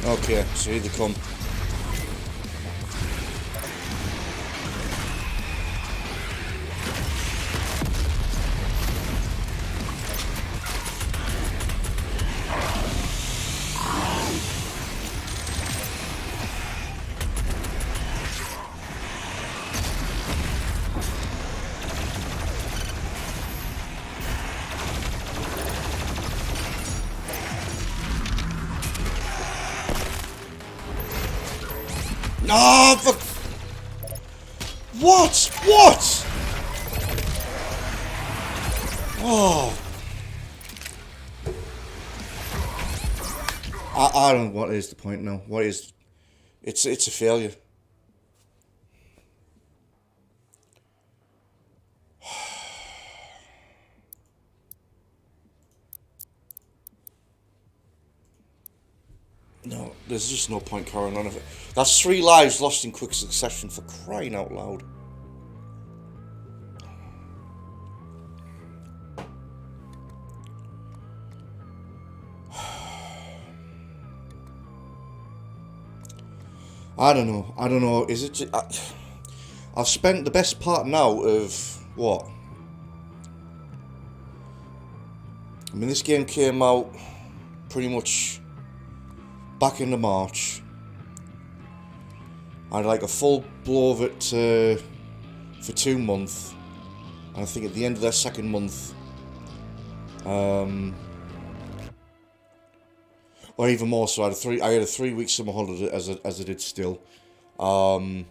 Okay, so here they come. Ah, fuck! What? What? Oh. I don't know what is the point now. What is... It's a failure. No, there's just no point carrying on of it. That's 3 lives lost in quick succession, for crying out loud. I don't know. Is it just, I've spent the best part now of what? I mean, this game came out pretty much back into March. I had like a full blow of it for 2 months, and I think at the end of that second month, or even more so, I had a 3-week summer holiday as I did still, and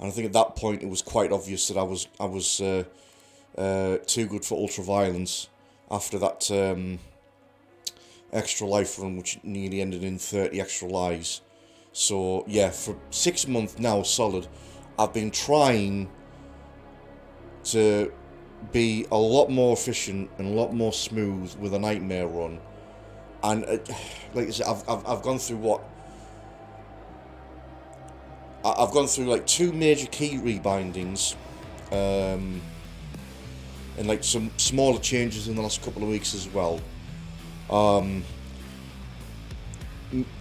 I think at that point it was quite obvious that I was too good for ultra violence after that extra life run, which nearly ended in 30 extra lives. So yeah, for 6 months now solid, I've been trying to be a lot more efficient and a lot more smooth with a nightmare run, and like I said, I've gone through what I've gone through like 2 major key rebindings, and like some smaller changes in the last couple of weeks as well.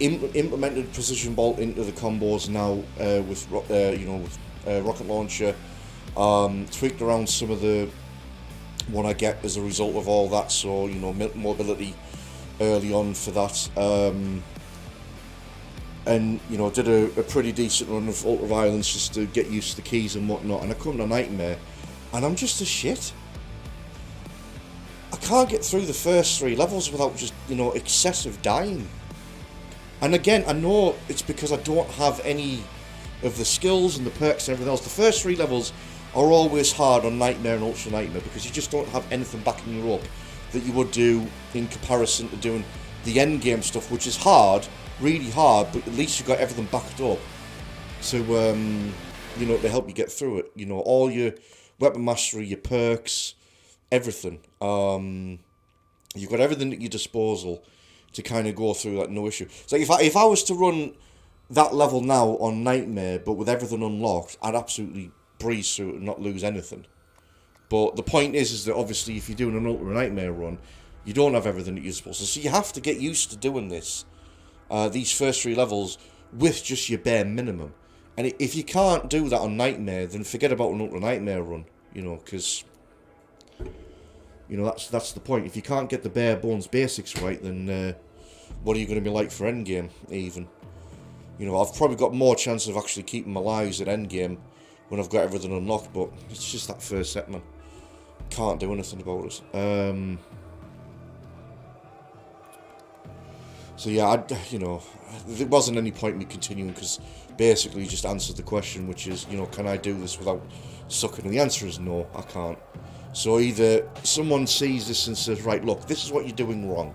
Implemented precision bolt into the combos now with rocket launcher. Tweaked around some of the what I get as a result of all that, so mobility early on for that, and did a pretty decent run of ultra violence just to get used to the keys and whatnot. And I come to Nightmare, and I'm just a shit. I can't get through the first 3 levels without just excessive dying. And again, I know it's because I don't have any of the skills and the perks and everything else. The first 3 levels are always hard on Nightmare and Ultra Nightmare because you just don't have anything backing you up that you would do in comparison to doing the end game stuff, which is hard, really hard, but at least you've got everything backed up to to help you get through it. All your weapon mastery, your perks, everything. You've got everything at your disposal to kind of go through that, no issue. So if I was to run that level now on Nightmare, but with everything unlocked, I'd absolutely breeze through it and not lose anything. But the point is that obviously if you're doing an Ultra Nightmare run, you don't have everything that you're supposed to. So you have to get used to doing this, these first 3 levels, with just your bare minimum. And if you can't do that on Nightmare, then forget about an Ultra Nightmare run, you know, because, you know, that's the point. If you can't get the bare bones basics right, then what are you going to be like for Endgame, even? You know, I've probably got more chance of actually keeping my lives at Endgame when I've got everything unlocked, but it's just that first set, man. Can't do anything about it. So yeah, you know, there wasn't any point in me continuing, because basically just answered the question, which is, you know, can I do this without sucking? And the answer is no, I can't. So either someone sees this and says, right, look, this is what you're doing wrong.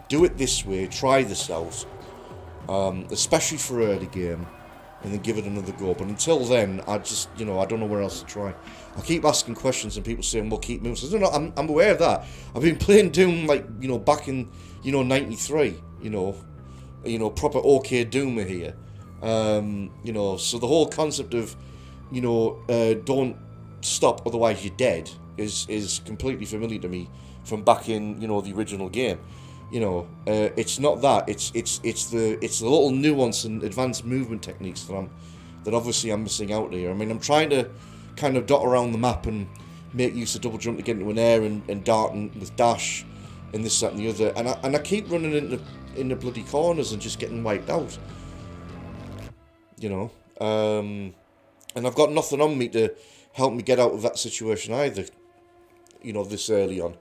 Do it this way, try this out, especially for early game, and then give it another go. But until then, I just, you know, I don't know where else to try. I keep asking questions and people saying, well, keep moving. So, no, I'm aware of that. I've been playing Doom, like, you know, back in, you know, 93, you know, proper OK Doomer here. You know, so the whole concept of, you know, don't stop, otherwise you're dead, is completely familiar to me from back in, you know, the original game. You know, it's not that. It's the little nuance and advanced movement techniques that obviously I'm missing out here. I mean, I'm trying to kind of dot around the map and make use of double jump to get into an air and darting with dash and this, that, and the other. And I keep running in the bloody corners and just getting wiped out. You know, and I've got nothing on me to help me get out of that situation either. You know, this early on.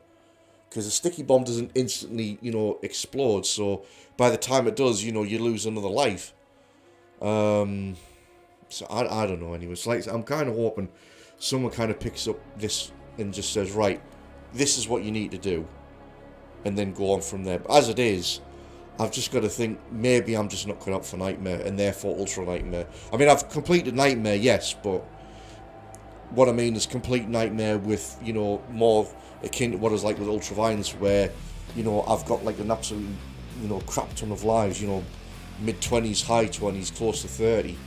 Because the sticky bomb doesn't instantly, you know, explode. So by the time it does, you know, you lose another life. So I don't know. Anyway, it's like, I'm kind of hoping someone kind of picks up this and just says, right, this is what you need to do, and then go on from there. But as it is, I've just got to think maybe I'm just not cut out for Nightmare, and therefore Ultra Nightmare. I mean, I've completed Nightmare, yes, but what I mean is complete Nightmare with, you know, more akin to what it's like with Ultra Violence, where, you know, I've got like an absolute, you know, crap ton of lives, you know, mid-20s, high 20s, close to 30,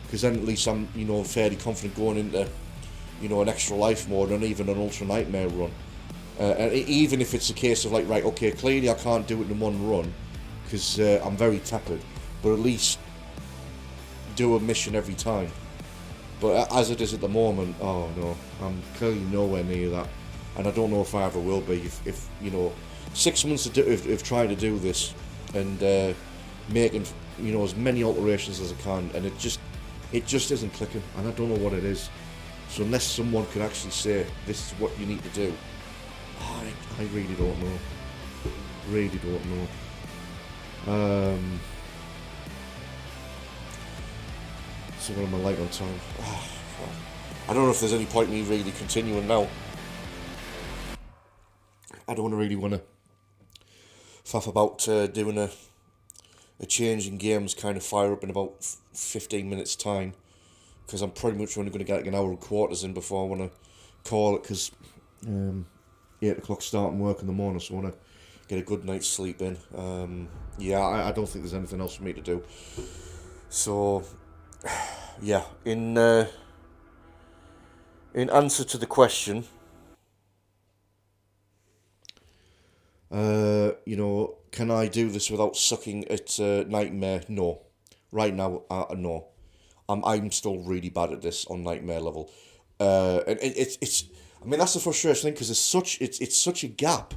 because then at least I'm, you know, fairly confident going into, you know, an extra life mode and even an Ultra Nightmare run. And even if it's a case of like, right, okay, clearly I can't do it in one run, because I'm very tepid, but at least do a mission every time. But as it is at the moment, oh no, I'm clearly nowhere near that. And I don't know if I ever will be. If you know, 6 months of trying to do this and making, you know, as many alterations as I can, and it just isn't clicking, and I don't know what it is. So unless someone could actually say this is what you need to do, I really don't know. Really don't know. So what am I like on time? I don't know if there's any point in me really continuing now. I don't really want to faff about doing a change in games kind of fire up in about 15 minutes time, because I'm pretty much only going to get like an hour and quarters in before I want to call it, because 8 o'clock starting work in the morning, so I want to get a good night's sleep in. Yeah, I don't think there's anything else for me to do. So yeah, in answer to the question, you know, can I do this without sucking at Nightmare? No. Right now, no. I'm still really bad at this on Nightmare level. And it's I mean, that's the frustrating thing, because it's such a gap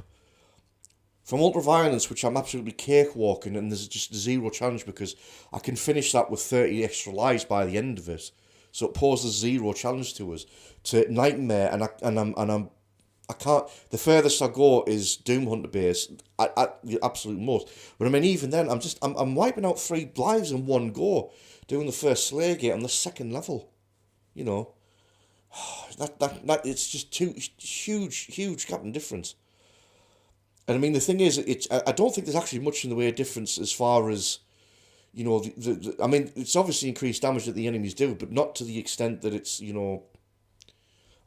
from Ultra Violence, which I'm absolutely cakewalking, and there's just zero challenge, because I can finish that with 30 extra lives by the end of it. So it poses zero challenge to us. To Nightmare, I can't. The furthest I go is Doom Hunter base at the absolute most. But I mean, even then, I'm wiping out 3 lives in one go, doing the first Slayer gate on the second level. You know, that it's just too huge gap in difference. And I mean, the thing is, I don't think there's actually much in the way of difference as far as, you know, I mean, it's obviously increased damage that the enemies do, but not to the extent that it's, you know,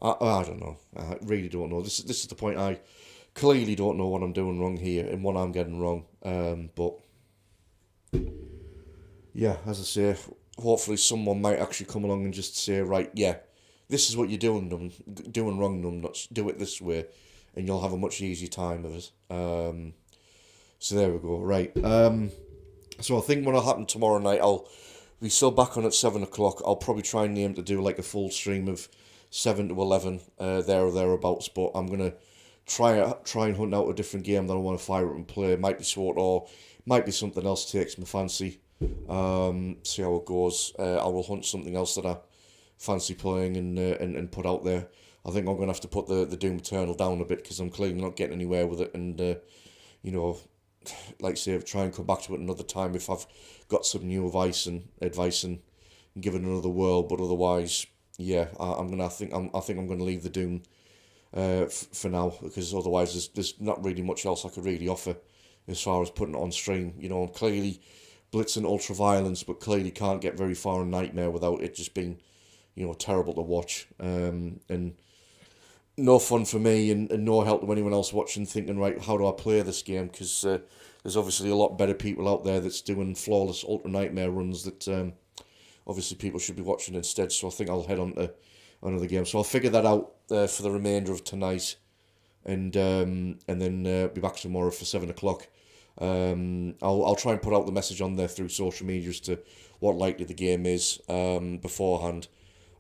I don't know. I really don't know. This is the point I clearly don't know what I'm doing wrong here and what I'm getting wrong. But yeah, as I say, hopefully someone might actually come along and just say, right, yeah, this is what you're doing wrong, numbnuts. Do it this way, and you'll have a much easier time of it. So there we go. Right. So I think what'll happen tomorrow night, I'll be still back on at 7 o'clock. I'll probably try and aim to do like a full stream of 7 to 11, there or thereabouts. But I'm gonna try and hunt out a different game that I want to fire up and play. It might be SWOT or might be something else takes my fancy. See how it goes. I will hunt something else that I fancy playing and put out there. I think I'm gonna have to put the Doom Eternal down a bit because I'm clearly not getting anywhere with it, and you know, like I say, try and come back to it another time if I've got some new advice and give it another whirl. But otherwise, yeah, I think I'm gonna leave the Doom for now, because otherwise there's not really much else I could really offer as far as putting it on stream. You know, clearly Blitz and Ultra Violence, but clearly can't get very far in Nightmare without it just being, you know, terrible to watch, and no fun for me, and no help to anyone else watching thinking, right, how do I play this game? Because there's obviously a lot better people out there that's doing flawless Ultra Nightmare runs that obviously people should be watching instead. So I think I'll head on to another game. So I'll figure that out for the remainder of tonight, and then be back tomorrow for 7 o'clock. I'll try and put out the message on there through social media as to what likely the game is beforehand.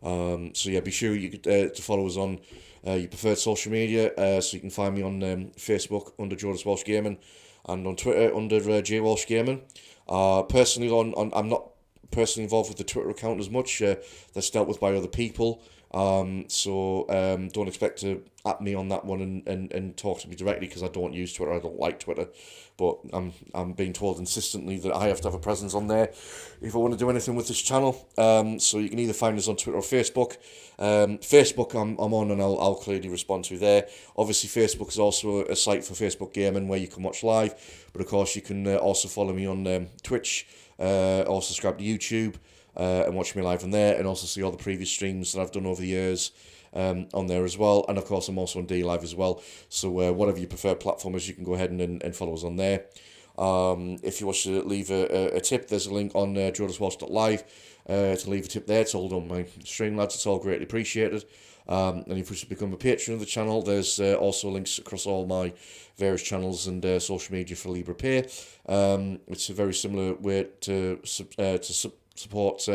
So yeah, be sure you could to follow us on your preferred social media. So you can find me on Facebook under Jonas Walsh Gaming, and on Twitter under J Walsh Gaming. Personally, I'm not personally involved with the Twitter account as much. That's dealt with by other people. So don't expect to at me on that one and talk to me directly, because I don't use Twitter. I don't like Twitter, but I'm being told insistently that I have to have a presence on there if I want to do anything with this channel. So you can either find us on Twitter or Facebook. Facebook I'm on, and I'll clearly respond to there. Obviously Facebook is also a site for Facebook gaming where you can watch live, but of course you can also follow me on Twitch, or subscribe to YouTube, and watch me live on there, and also see all the previous streams that I've done over the years on there as well. And of course I'm also on DLive as well, so whatever your preferred platform is, you can go ahead and follow us on there. If you want to leave a tip, there's a link on jodaswalsh.live to leave a tip there. It's all done by stream lads, it's all greatly appreciated. And if you wish to become a patron of the channel, there's also links across all my various channels and social media for LibrePay. It's a very similar way to support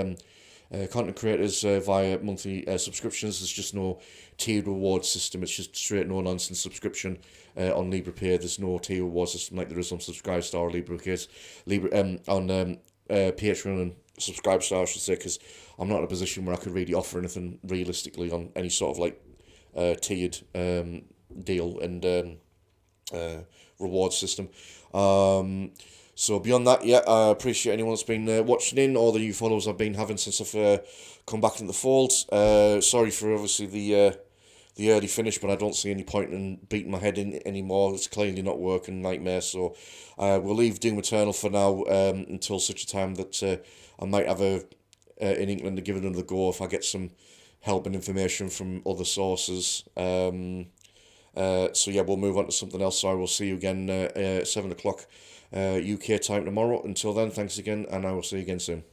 content creators via monthly subscriptions. There's just no tiered reward system. It's just straight no nonsense subscription on LibrePay. There's no tier reward system like there is on Subscribestar or on Patreon and Subscribestar, I should say, because I'm not in a position where I could really offer anything realistically on any sort of like tiered deal and reward system. So beyond that, yeah, I appreciate anyone that's been watching in, all the new followers I've been having since I've come back into the fold. Sorry for obviously the early finish, but I don't see any point in beating my head in anymore. It's clearly not working, Nightmare. So we'll leave Doom Eternal for now until such a time that I might have an inkling to give it another go if I get some help and information from other sources. So yeah, we'll move on to something else. So I will see you again at 7 o'clock UK time tomorrow. Until then, thanks again, and I will see you again soon.